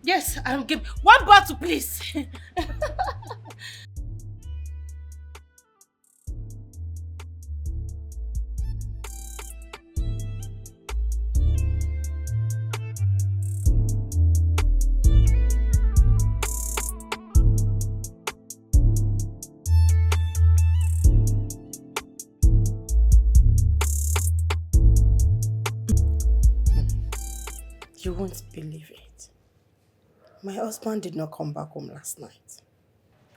Yes, I'm game. One bottle, please. You won't believe it. My husband did not come back home last night.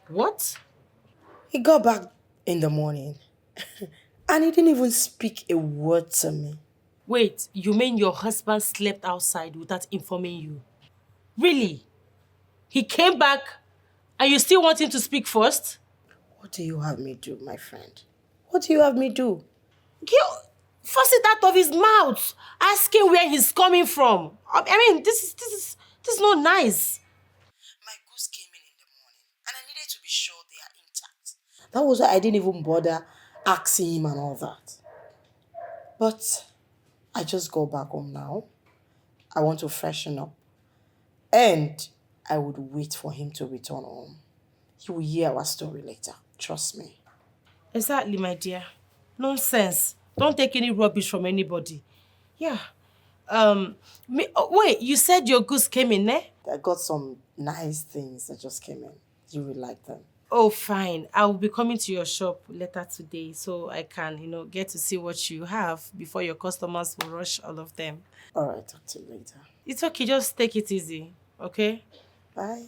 What? He got back in the morning and he didn't even speak a word to me. Wait, you mean your husband slept outside without informing you? Really? He came back and you still want him to speak first? What do you have me do, my friend? What do you have me do? Force it out of his mouth. Ask him where he's coming from. I mean, this is not nice. My goods came in the morning and I needed to be sure they are intact. That was why I didn't even bother asking him and all that. But I just go back home now. I want to freshen up. And I would wait for him to return home. He will hear our story later. Trust me. Exactly, my dear. Nonsense. Don't take any rubbish from anybody. Yeah. Wait, you said your goods came in, eh? I got some nice things that just came in. You will like them. Oh, fine. I will be coming to your shop later today so I can, get to see what you have before your customers will rush all of them. All right, talk to you later. It's okay. Just take it easy, okay? Bye.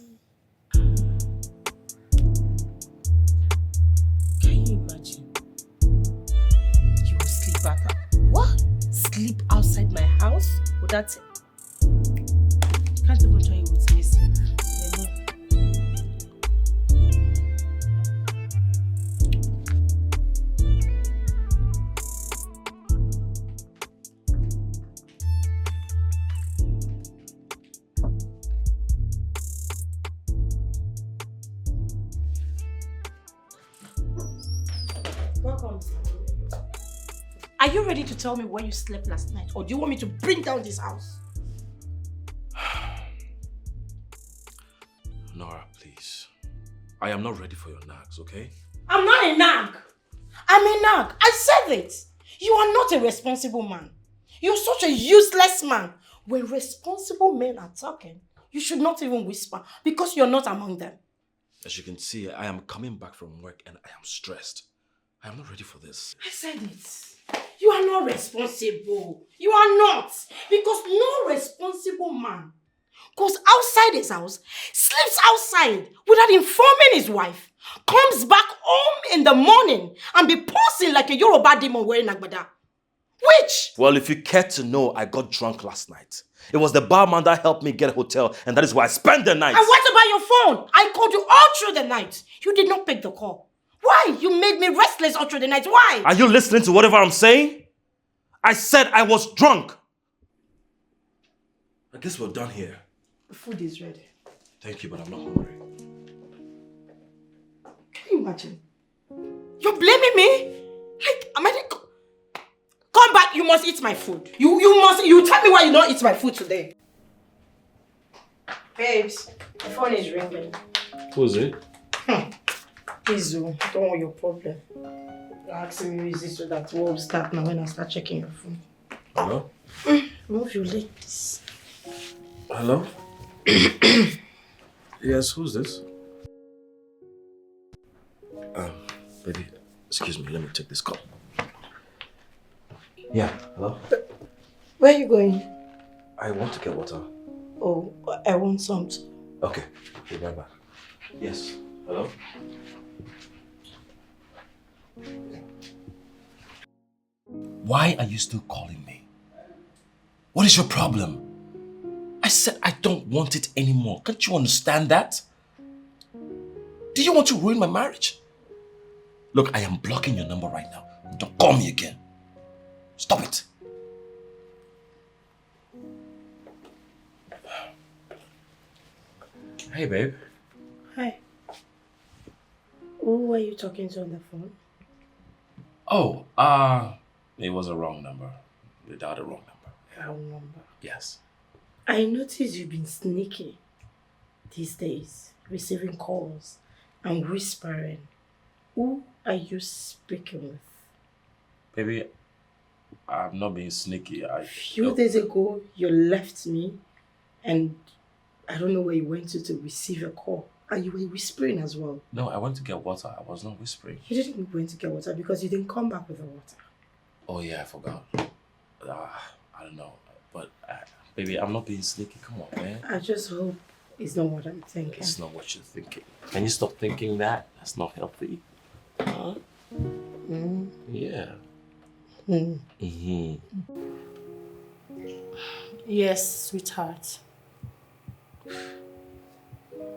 Can you imagine? You will sleep what? Sleep outside my house? Would that... Can't even try it with me, sir. Are you ready to tell me where you slept last night? Or do you want me to bring down this house? Nora, please. I am not ready for your nags, okay? I'm not a nag. I'm a nag. I said it. You are not a responsible man. You're such a useless man. When responsible men are talking, you should not even whisper because you're not among them. As you can see, I am coming back from work and I am stressed. I am not ready for this. I said it. You are not responsible. You are not. Because no responsible man goes outside his house, sleeps outside without informing his wife, comes back home in the morning and be posing like a Yoruba demon wearing agbada. Which? Well, if you care to know, I got drunk last night. It was the barman that helped me get a hotel, and that is where I spent the night. And what about your phone? I called you all through the night. You did not pick the call. Why? You made me restless all through the night. Why? Are you listening to whatever I'm saying? I said I was drunk. I guess we're done here. The food is ready. Thank you, but I'm not hungry. Can you imagine? You're blaming me? Like, am I the... Come back, you must eat my food. You tell me why you don't eat my food today. Babes, the phone is ringing. Who's it? Please, don't want your problem. You're asking me, is this so that what will start now when I start checking your phone? Hello? Move your leg, please. Hello? Yes, who's this? Baby, excuse me, let me take this call. Yeah, hello? Where are you going? I want to get water. Oh, I want some too. Okay, be right back. Yes, hello? Why are you still calling me? What is your problem? I said I don't want it anymore. Can't you understand that? Do you want to ruin my marriage? Look, I am blocking your number right now. Don't call me again. Stop it. Hey, babe. Hi. Who are you talking to on the phone? Oh, it was a wrong number. You dialed the wrong number. Wrong number. Yes. I noticed you've been sneaky these days, receiving calls and whispering. Who are you speaking with? Baby, I'm not being sneaky. A few days ago, you left me and I don't know where you went to receive a call. And you were whispering as well. No, I went to get water. I was not whispering. You didn't go to get water because you didn't come back with the water. Oh yeah, I forgot. I don't know. But, baby, I'm not being sneaky. Come on, man. I just hope it's not what I'm thinking. It's not what you're thinking. Can you stop thinking that? That's not healthy. Huh? Mm. Yeah. Mm. Mm-hmm. Yes, sweetheart.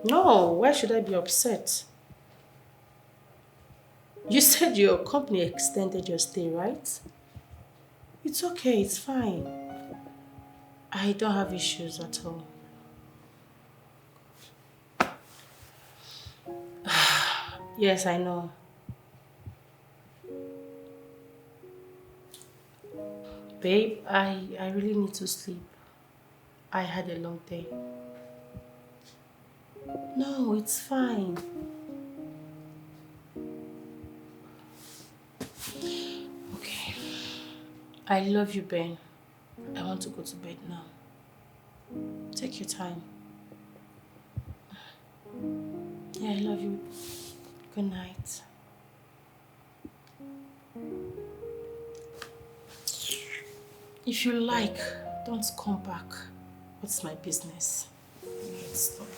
No, why should I be upset? You said your company extended your stay, right? It's okay, it's fine. I don't have issues at all. Yes, I know. Babe, I really need to sleep. I had a long day. No, it's fine. Okay. I love you, Ben. I want to go to bed now. Take your time. Yeah, I love you. Good night. If you like, don't come back. What's my business? Let's stop now.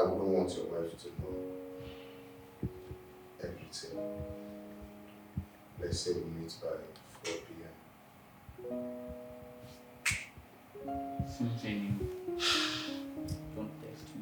I wouldn't want your wife to know everything. Let's say we meet by 4 p.m. Something. Don't text me.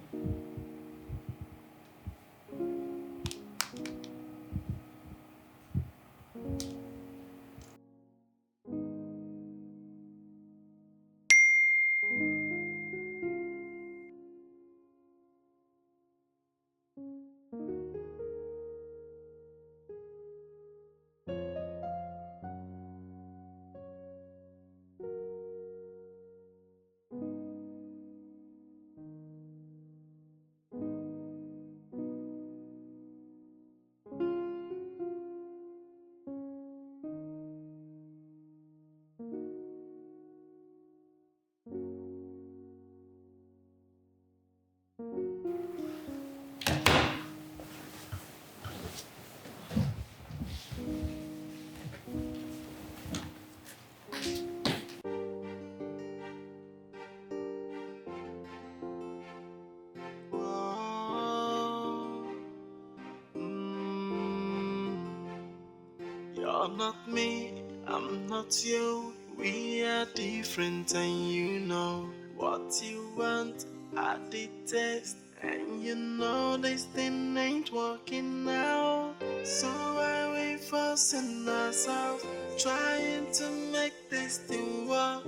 You're not me, I'm not you. We are different, and you know what you want. I detest, and you know this thing ain't working out. So I wait for ourselves, trying to make this thing work.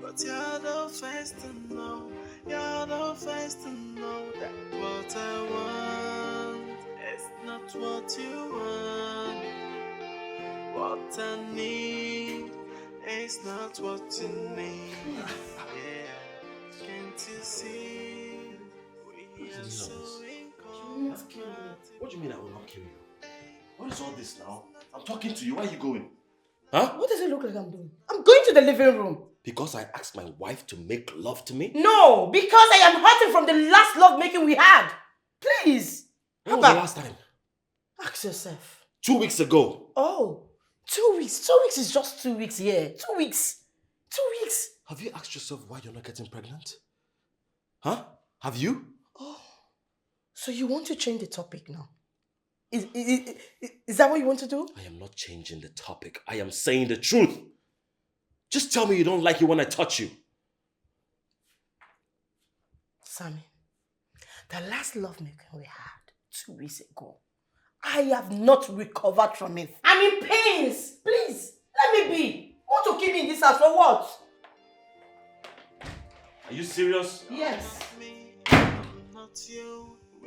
But you're the first to know, you're the first to know that what I want is not what you want. What I need is not what you need. Yeah, can't you see? We are so incompatible. What do you mean I will not kill you? What is all this now? I'm talking to you. Where are you going? Huh? What does it look like I'm doing? I'm going to the living room. Because I asked my wife to make love to me? No, because I am hurting from the last love making we had. Please. When was the last time? Ask yourself. 2 weeks ago. Oh, 2 weeks. 2 weeks is just 2 weeks, yeah. 2 weeks. 2 weeks. Have you asked yourself why you're not getting pregnant? Huh? Have you? Oh, so you want to change the topic now? Is that what you want to do? I am not changing the topic. I am saying the truth. Just tell me you don't like it when I touch you. Sammy, the last lovemaking we had 2 weeks ago, I have not recovered from it. I'm in pains. Please, let me be. Want to keep me in this house for what? Are you serious? Yes.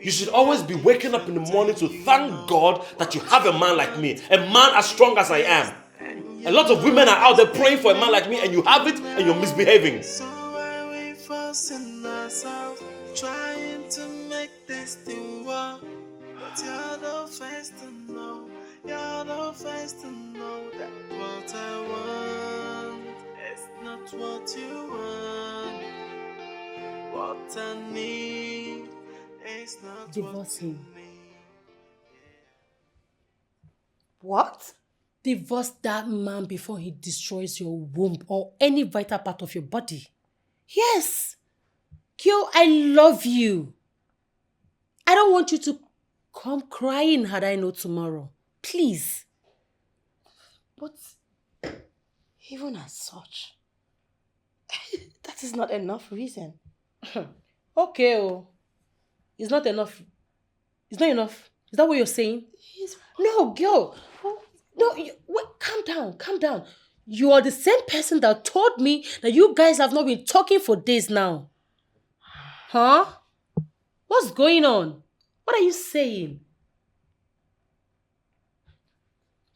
You should always be waking up in the morning to thank God that you have a man like me. A man as strong as I am. A lot of women are out there praying for a man like me and you have it and you're misbehaving. So I wait for ourselves, trying to make this thing work. But you're the first to know, you're the first to know that what I want is not what you want. What I need is not Divorce what him. you need. What? Divorce that man before he destroys your womb or any vital part of your body. Yes. Girl, I love you. I don't want you to come crying had I know tomorrow. Please. But even as such, that is not enough reason. Okay, oh. It's not enough. It's not enough. Is that what you're saying? No, girl. No, wait, calm down, calm down. You are the same person that told me that you guys have not been talking for days now. Huh? What's going on? What are you saying?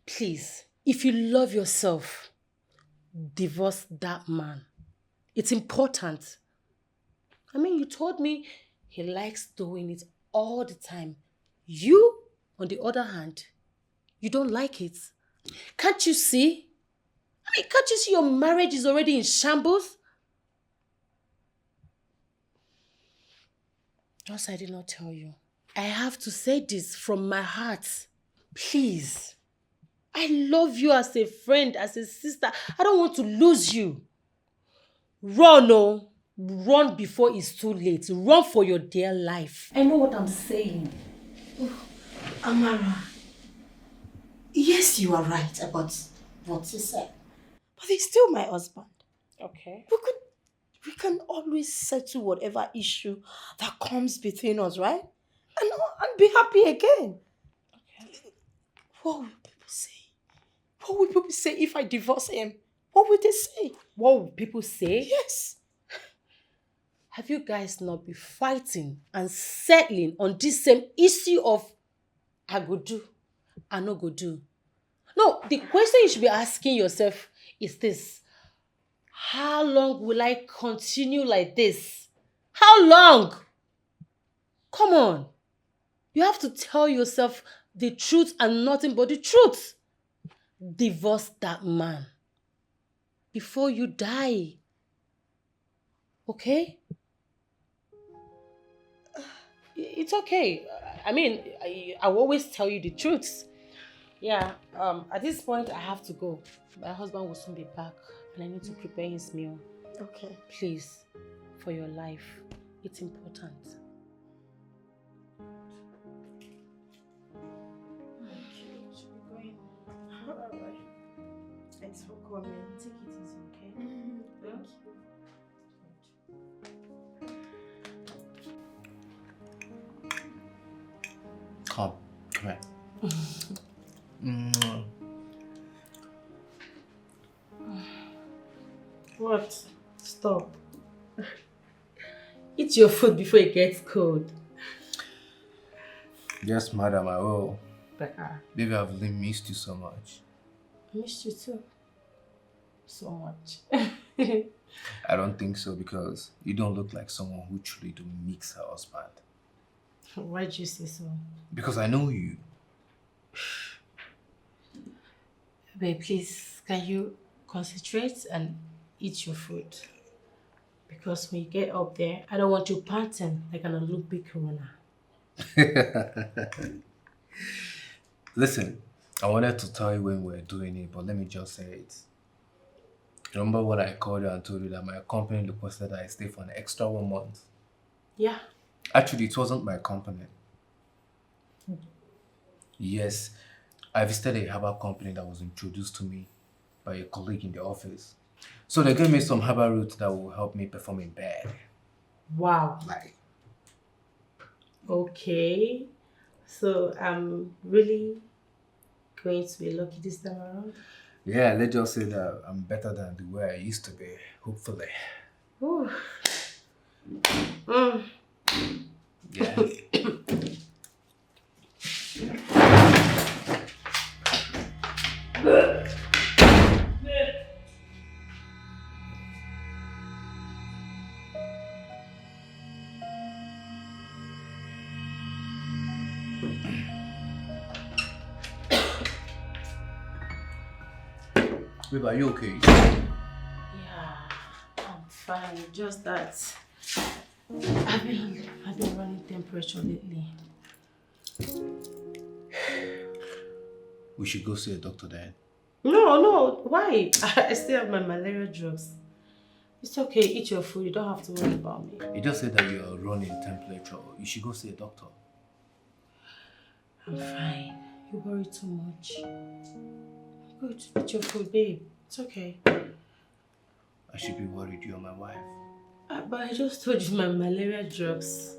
Please, if you love yourself, divorce that man. It's important. I mean, you told me he likes doing it all the time. You, on the other hand, you don't like it. Can't you see? I mean, can't you see your marriage is already in shambles? Just I did not tell you. I have to say this from my heart. Please. I love you as a friend, as a sister. I don't want to lose you. Run, oh. Run before it's too late. Run for your dear life. I know what I'm saying. Amara, yes, you are right about what you said. But he's still my husband. Okay. We can always settle whatever issue that comes between us, right? And be happy again. Okay. What will people say? What will people say if I divorce him? What will they say? What will people say? Yes. Have you guys not been fighting and settling on this same issue of I go do, I no go do? No, the question you should be asking yourself is this. How long will I continue like this? How long? Come on. You have to tell yourself the truth and nothing but the truth. Divorce that man before you die. Okay? It's okay. I mean, I will always tell you the truth. Yeah, at this point, I have to go. My husband will soon be back and I need to prepare his meal. Okay. Please, for your life, it's important. Alright. Thanks for coming. Take it easy, okay? Thank you. Come here. What? Stop. Eat your food before it gets cold. Yes, madam, I will. Becca. Baby, I've really missed you so much. I missed you too. So much. I don't think so because you don't look like someone who truly do mix her husband. Why'd you say so? Because I know you. Babe, please, can you concentrate and eat your food? Because when you get up there, I don't want you panting like an Olympic runner. Listen, I wanted to tell you when we were doing it, but let me just say it. Remember when I called you and told you that my company requested that I stay for an extra 1 month? Yeah. Actually, it wasn't my company. Yes, I visited a herbal company that was introduced to me by a colleague in the office. So they gave me some herbal roots that will help me perform in bed. Wow. Like, Okay. So I'm really going to be lucky this time around. yeah, let's just say that I'm better than the way I used to be, hopefully. Ooh. Yeah. Babe, are you okay? Yeah, I'm fine. Just that I've been running temperature lately. We should go see a doctor then. No, why? I still have my malaria drugs. It's okay, eat your food. You don't have to worry about me. You just said that you're running temperature. You should go see a doctor. I'm fine. You worry too much. Good, eat your food, babe. It's okay. I should be worried you're my wife. But I just told you my malaria drugs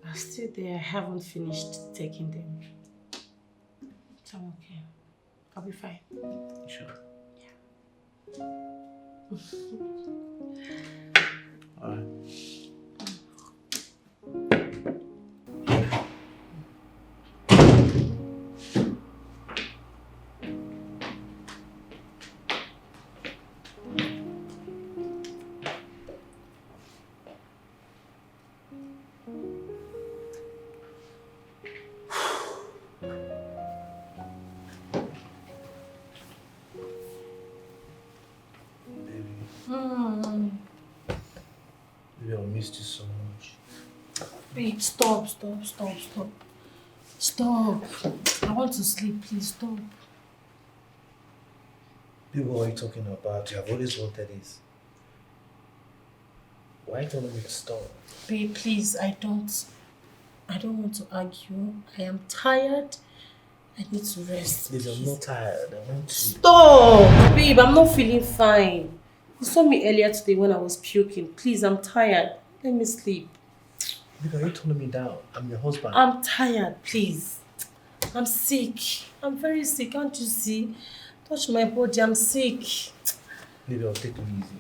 are still there. I haven't finished taking them. So I'm okay. I'll be fine. Sure. Yeah. Alright. Baby, I missed you so much. Babe, stop. Stop. I want to sleep, please stop. Baby, what are you talking about? You have always wanted this. Why are you telling me to stop? Babe, please, I don't want to argue. I am tired. I need to rest. Babe, I'm not tired. I want to. Stop! Babe, I'm not feeling fine. You saw me earlier today when I was puking. Please, I'm tired. Let me sleep. Babe, are you turning me down? I'm your husband. I'm tired, please. I'm sick. I'm very sick. Can't you see? Touch my body. I'm sick. Babe, I'll take it easy.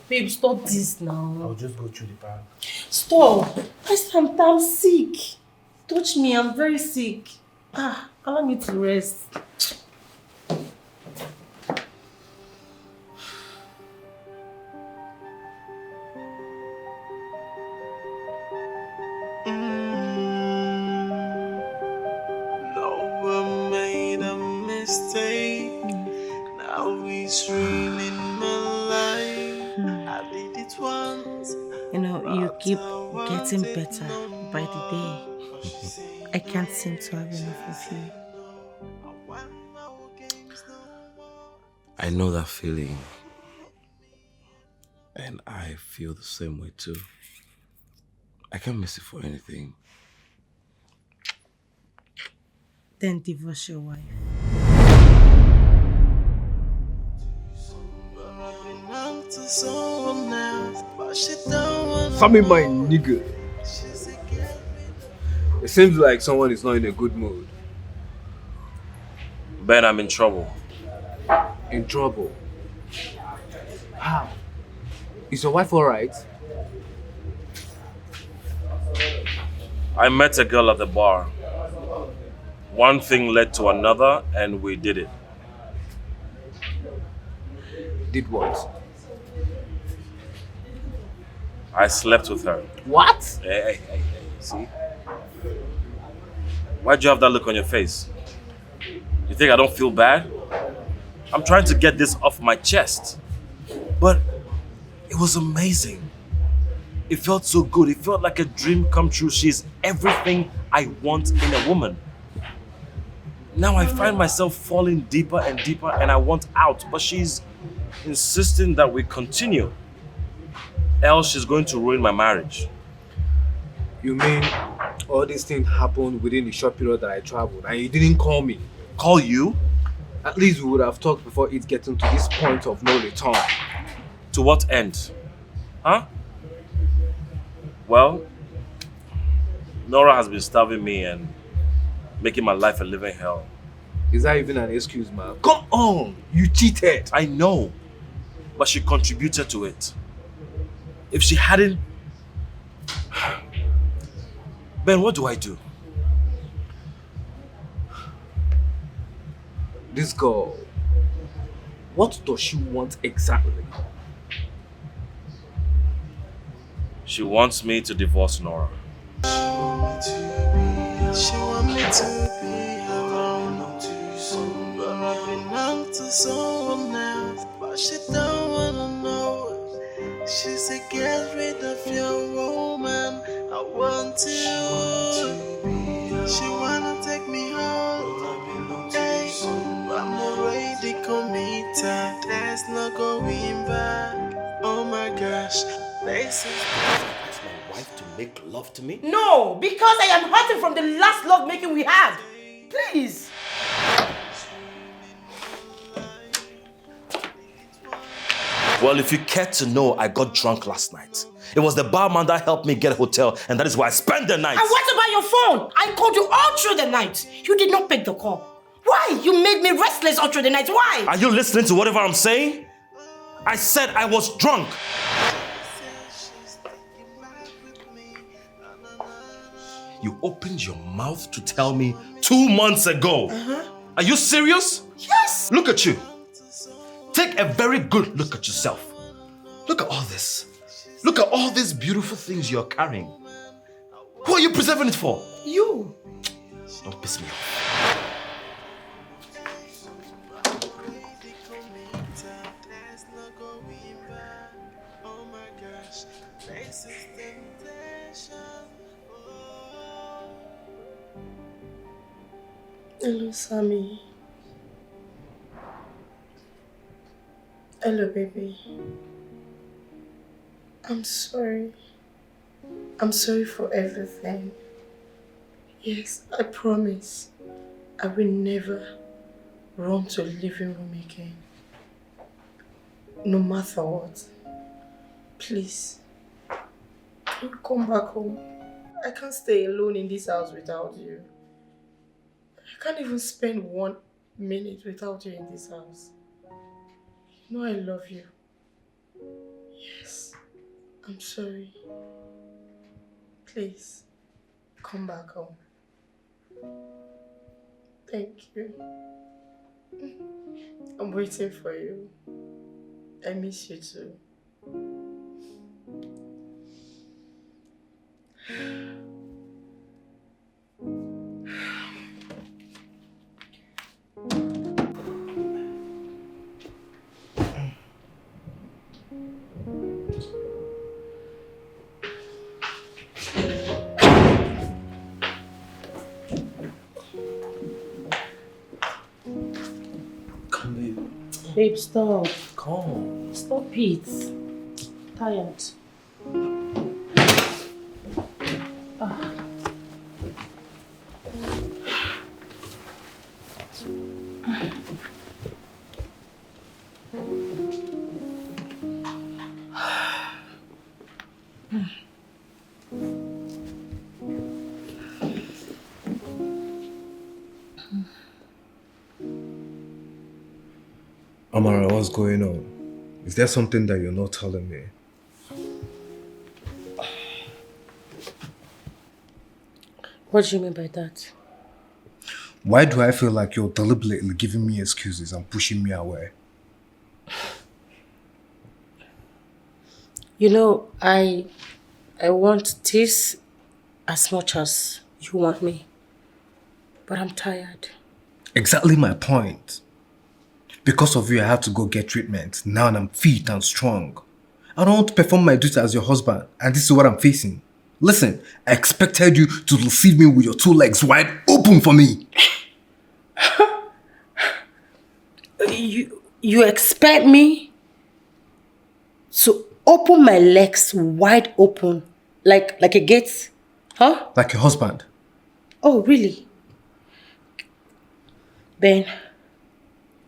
Babe, stop this now. I'll just go through the bag. Stop. I'm sick. Touch me. I'm very sick. Allow me to rest. You keep getting better by the day. I can't seem to have enough of you. I know that feeling. And I feel the same way too. I can't miss it for anything. Then divorce your wife. Sammy, my nigga. It seems like someone is not in a good mood. Ben, I'm in trouble. In trouble? How? Is your wife alright? I met a girl at the bar. One thing led to another and we did it. Did what? I slept with her. What? Hey, see? Why'd you have that look on your face? You think I don't feel bad? I'm trying to get this off my chest. But it was amazing. It felt so good. It felt like a dream come true. She's everything I want in a woman. Now I find myself falling deeper and deeper and I want out, but she's insisting that we continue. Else she's going to ruin my marriage. You mean all these things happened within the short period that I traveled and you didn't call me? Call you? At least we would have talked before it getting to this point of no return. To what end? Huh? Well, Nora has been starving me and making my life a living hell. Is that even an excuse, man? Come on! You cheated! I know, but she contributed to it. If she hadn't... Ben, what do I do? This girl, what does she want exactly? She wants me to divorce Nora. She want me to be around, but I've been out to someone else, but she don't wanna know. She said, get rid of your woman, I want you. She wanna take me home, hey, I'm already committed, there's no going back. Oh my gosh, this is... Ask my wife to make love to me? No, because I am hurting from the last love making we had. Please. Well, if you care to know, I got drunk last night. It was the barman that helped me get a hotel, and that is where I spent the night. And what about your phone? I called you all through the night. You did not pick the call. Why? You made me restless all through the night. Why? Are you listening to whatever I'm saying? I said I was drunk. You opened your mouth to tell me 2 months ago. Are you serious? Yes. Look at you. Take a very good look at yourself. Look at all this. Look at all these beautiful things you're carrying. Who are you preserving it for? You. Don't piss me off. Hello, Sammy. Hello, baby. I'm sorry. I'm sorry for everything. Yes, I promise. I will never run to the living room again. No matter what. Please, can you come back home? I can't stay alone in this house without you. I can't even spend 1 minute without you in this house. You know I love you. Yes, I'm sorry. Please, come back home. Thank you. I'm waiting for you. I miss you too. Babe, stop. Come. Stop it. Tired. Amara, what's going on? Is there something that you're not telling me? What do you mean by that? Why do I feel like you're deliberately giving me excuses and pushing me away? You know, I want this as much as you want me. But I'm tired. Exactly my point. Because of you, I have to go get treatment. Now I'm fit and strong. I don't want to perform my duty as your husband, and this is what I'm facing. Listen, I expected you to receive me with your 2 legs wide open for me. You expect me to open my legs wide open, like a gate? Huh? Like your husband. Oh, really? Ben,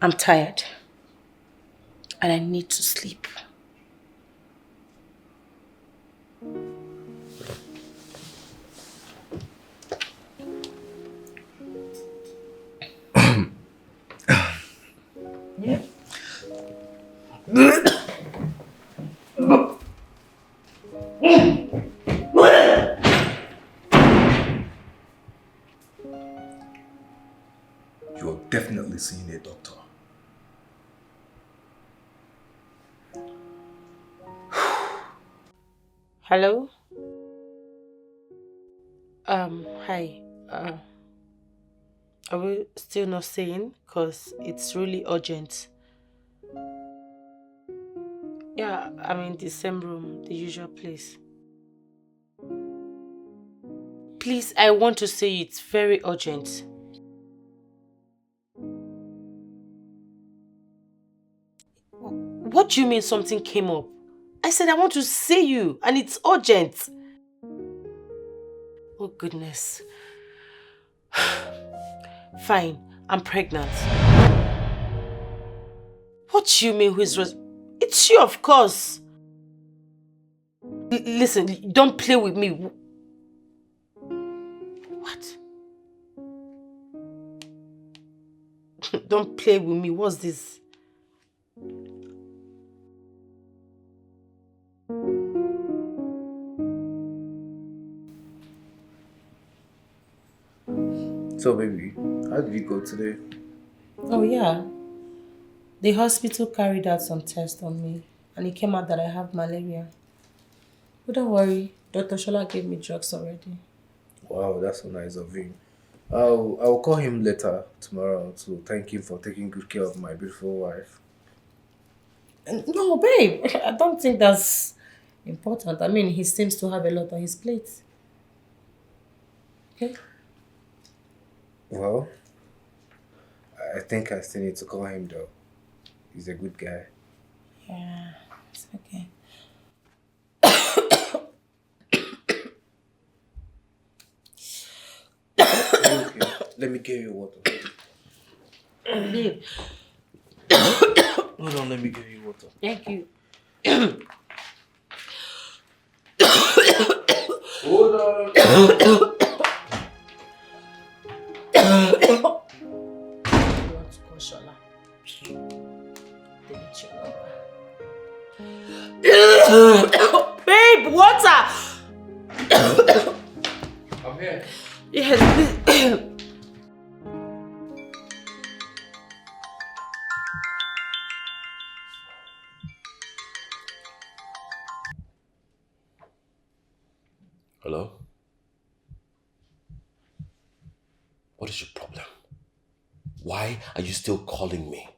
I'm tired. And I need to sleep. Yeah. You're definitely seeing a doctor. Hello? Hi. Are we still not saying? Because it's really urgent. Yeah, I'm in the same room, the usual place. Please, I want to say it's very urgent. What do you mean something came up? I said I want to see you and it's urgent. Oh goodness. Fine, I'm pregnant. What do you mean It's you, of course. Listen, don't play with me. What? Don't play with me. What's this? So baby, how did you go today? Oh yeah. The hospital carried out some tests on me and it came out that I have malaria. But don't worry, Dr. Shola gave me drugs already. Wow, that's so nice of him. I'll call him later tomorrow to thank him for taking good care of my beautiful wife. No, babe, I don't think that's important. I mean, he seems to have a lot on his plate. Okay? Well, I think I still need to call him though. He's a good guy. Yeah, it's okay. Let me get you water. Babe, Hold on, let me get you water. thank you. Hold on. You want to call Shola? Delete your number. Babe, water! I'm here. Yes, please. Hello? What is your problem? Why are you still calling me?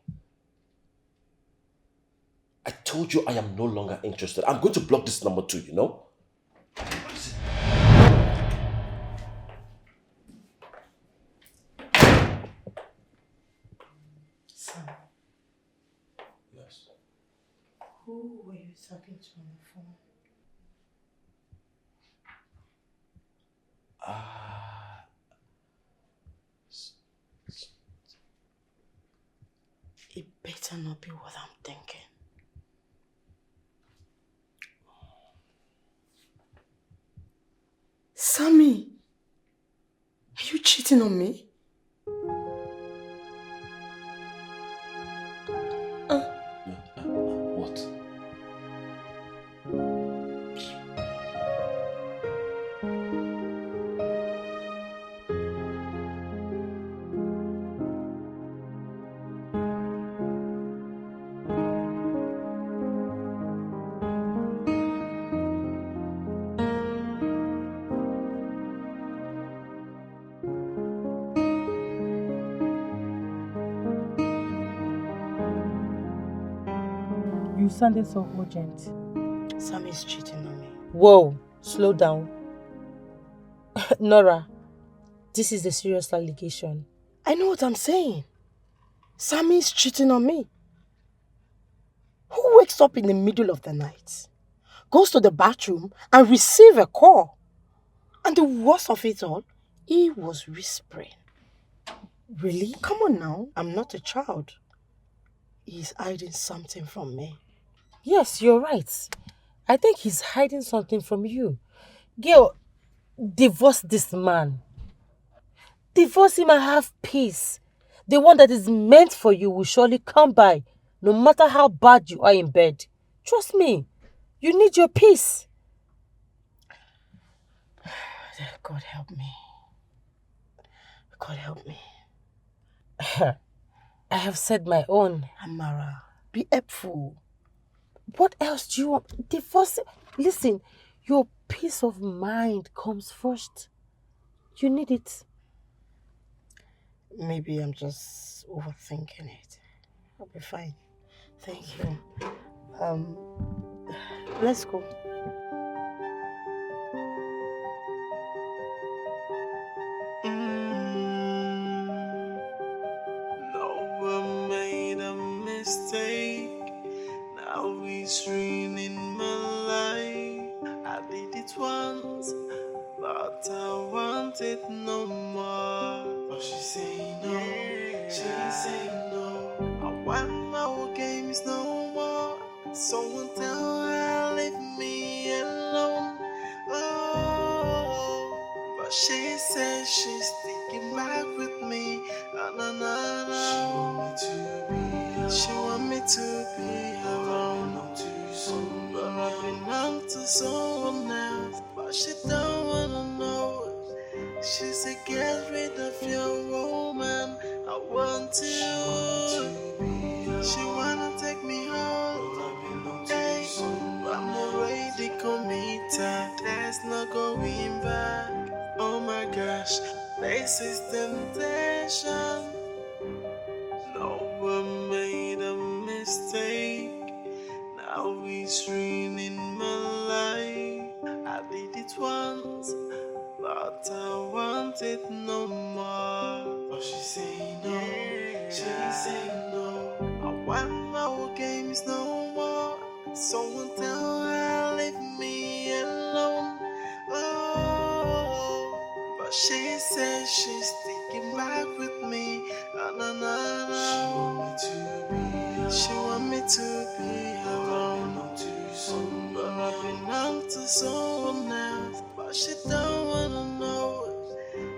I told you I am no longer interested. I'm going to block this number too, you know? What is it? Sam, Yes. who were you talking to on the phone? It better not be what I'm thinking. Sammy, are you cheating on me? What? You sounded so urgent. Sammy's cheating on me. Whoa, slow down. Nora, this is a serious allegation. I know what I'm saying. Sammy's cheating on me. Who wakes up in the middle of the night, goes to the bathroom and receives a call? And the worst of it all, he was whispering. Really? Come on now, I'm not a child. He's hiding something from me. Yes, you're right. I think he's hiding something from you. Girl, divorce this man. Divorce him and have peace. The one that is meant for you will surely come by, no matter how bad you are in bed. Trust me, you need your peace. God help me. God help me. I have said my own. Amara, be helpful. What else do you want? Divorce. Listen, your peace of mind comes first. You need it. Maybe I'm just overthinking it. I'll be fine. Thank you. Let's go. No, I made a mistake. Now it's ruining my life. I did it once, but I want it no more. But she say no, she say no. I want no games no more. Someone tell her leave me alone. Oh, but she says she's sticking back with me. Na, na, na. She want me to be alone. But I belong to someone else. But she don't wanna know. She said get rid of your woman. I want to. She wanna take me home. Hey, I'm already committed. There's no going back. Oh my gosh, this is temptation. No, I made a mistake. Now it's ruining my life. I did it once, but I want it no more. But she say no, she say no. I want no games no more. Someone tell her leave me alone. Oh, but she says she's sticking taking back with me. Na, na, na. She want me to be around. But I've been out to someone else, but she don't wanna know.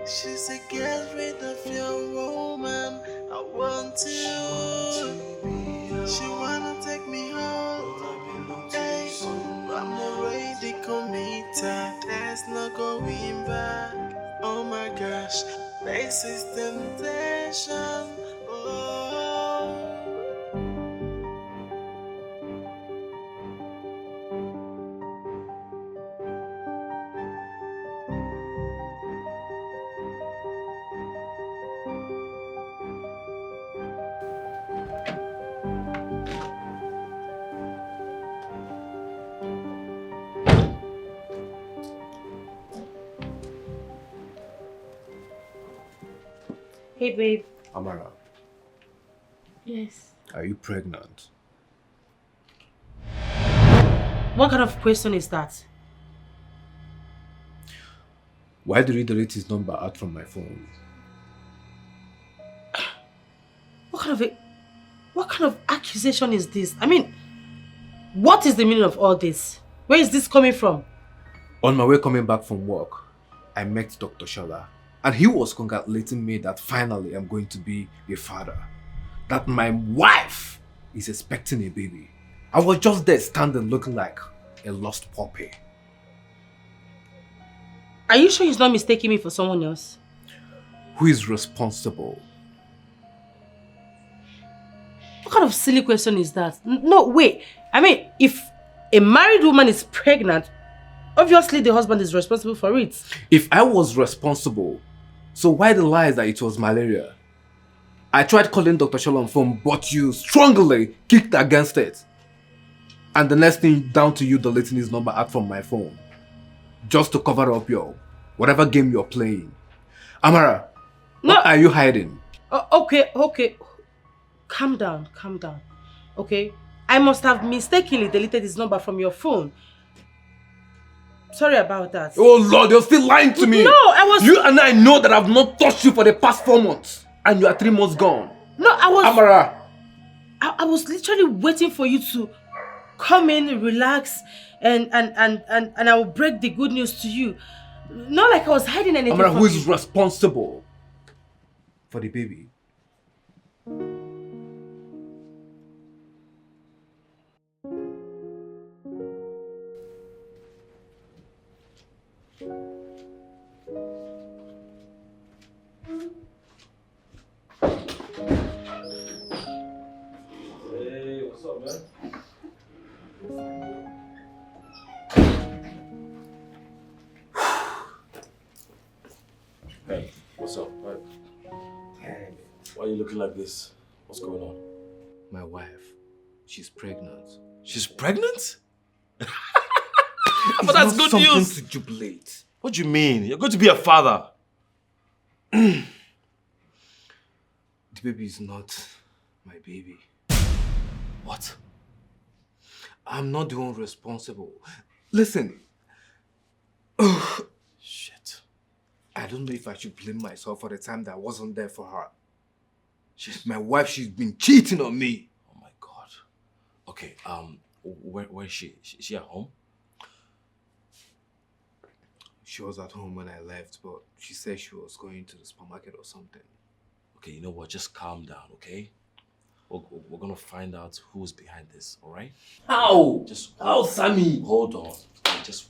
She said, get rid of your woman. I want you. She wanna take me home. Hey, I'm already committed. There's no going back. Oh my gosh, this is temptation. Oh. Hey, babe. Amara, Yes. are you pregnant? What kind of question is that? Why did you delete his number out from my phone? What kind of accusation is this? I mean, what is the meaning of all this? Where is this coming from? On my way coming back from work, I met Dr. Shala, and he was congratulating me that finally I'm going to be a father. That my wife is expecting a baby. I was just there standing looking like a lost puppy. Are you sure he's not mistaking me for someone else? Who is responsible? What kind of silly question is that? No, wait. I mean, if a married woman is pregnant, obviously the husband is responsible for it. If I was responsible, so why the lies that it was malaria? I tried calling Dr. Shala on phone, but you strongly kicked against it. And the next thing, down to you deleting his number out from my phone. Just to cover up your whatever game you're playing. Amara, what are you hiding? Okay. Calm down. Okay? I must have mistakenly deleted his number from your phone. Sorry about that. Oh Lord, you're still lying to me. No, I was... You and I know that I've not touched you for the past 4 months. And you are 3 months gone. No, I was... Amara. I was literally waiting for you to come in, relax, and I will break the good news to you. Not like I was hiding anything Amara, from who you. is responsible for the baby? Hey, what's up, man? Hey, what's up? Why are you looking like this? What's going on? My wife, she's pregnant. She's pregnant? It's But that's not good news. something to jubilate. What do you mean? You're going to be a father. The baby is not my baby. What? I'm not the one responsible. Listen. Shit. I don't know if I should blame myself for the time that I wasn't there for her. My wife, she's been cheating on me. Oh my God. Okay, where is she? Is she at home? She was at home when I left, but she said she was going to the supermarket or something. Okay, you know what? Just calm down, okay? We're gonna find out who's behind this, all right? How? How, Sammy? Hold on. Just...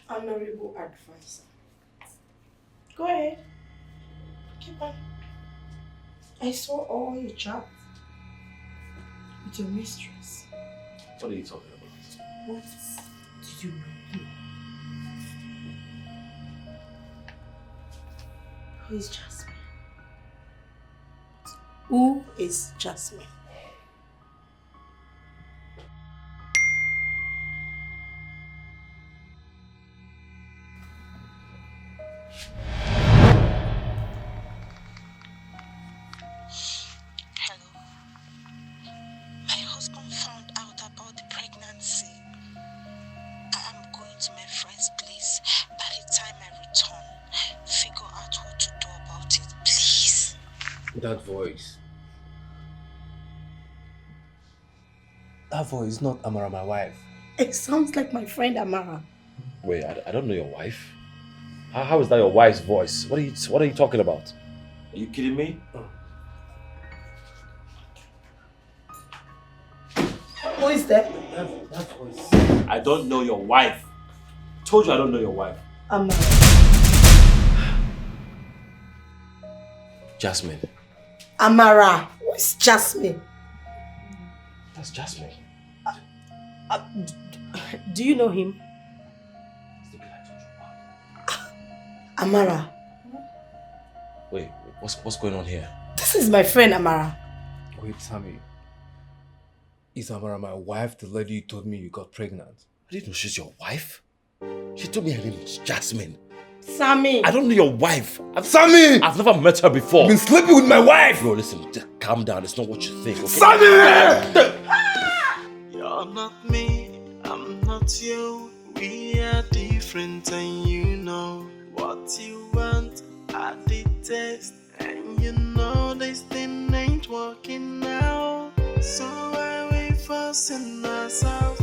Honorable advisor. Go ahead. Keep on. I saw all your chats with your mistress. What are you talking about? What did you know? Who is Jasmine? Who is Jasmine? Hello. My husband found out about the pregnancy. I am going to my friend's place. By the time I return, figure out That voice. That voice is not Amara, my wife. It sounds like my friend Amara. Wait, I don't know your wife. How is that your wife's voice? What are you talking about? Are you kidding me? Who is that? That voice. I don't know your wife. Told you I don't know your wife. Amara. Jasmine. Amara. Who is Jasmine? That's Jasmine. Do you know him? Amara. Wait, what's going on here? This is my friend Amara. Wait, Sammy. Is Amara my wife, the lady you told me you got pregnant? I didn't know she's your wife. She told me her name was Jasmine. Sammy. I don't know your wife. Sammy! I've never met her before. I've been sleeping with my wife! Bro, listen, just calm down. It's not what you think, okay? Sammy! You're not me, I'm not you. We are different and you know what you want. I detest and you know this thing ain't working now. So why we fussing ourselves?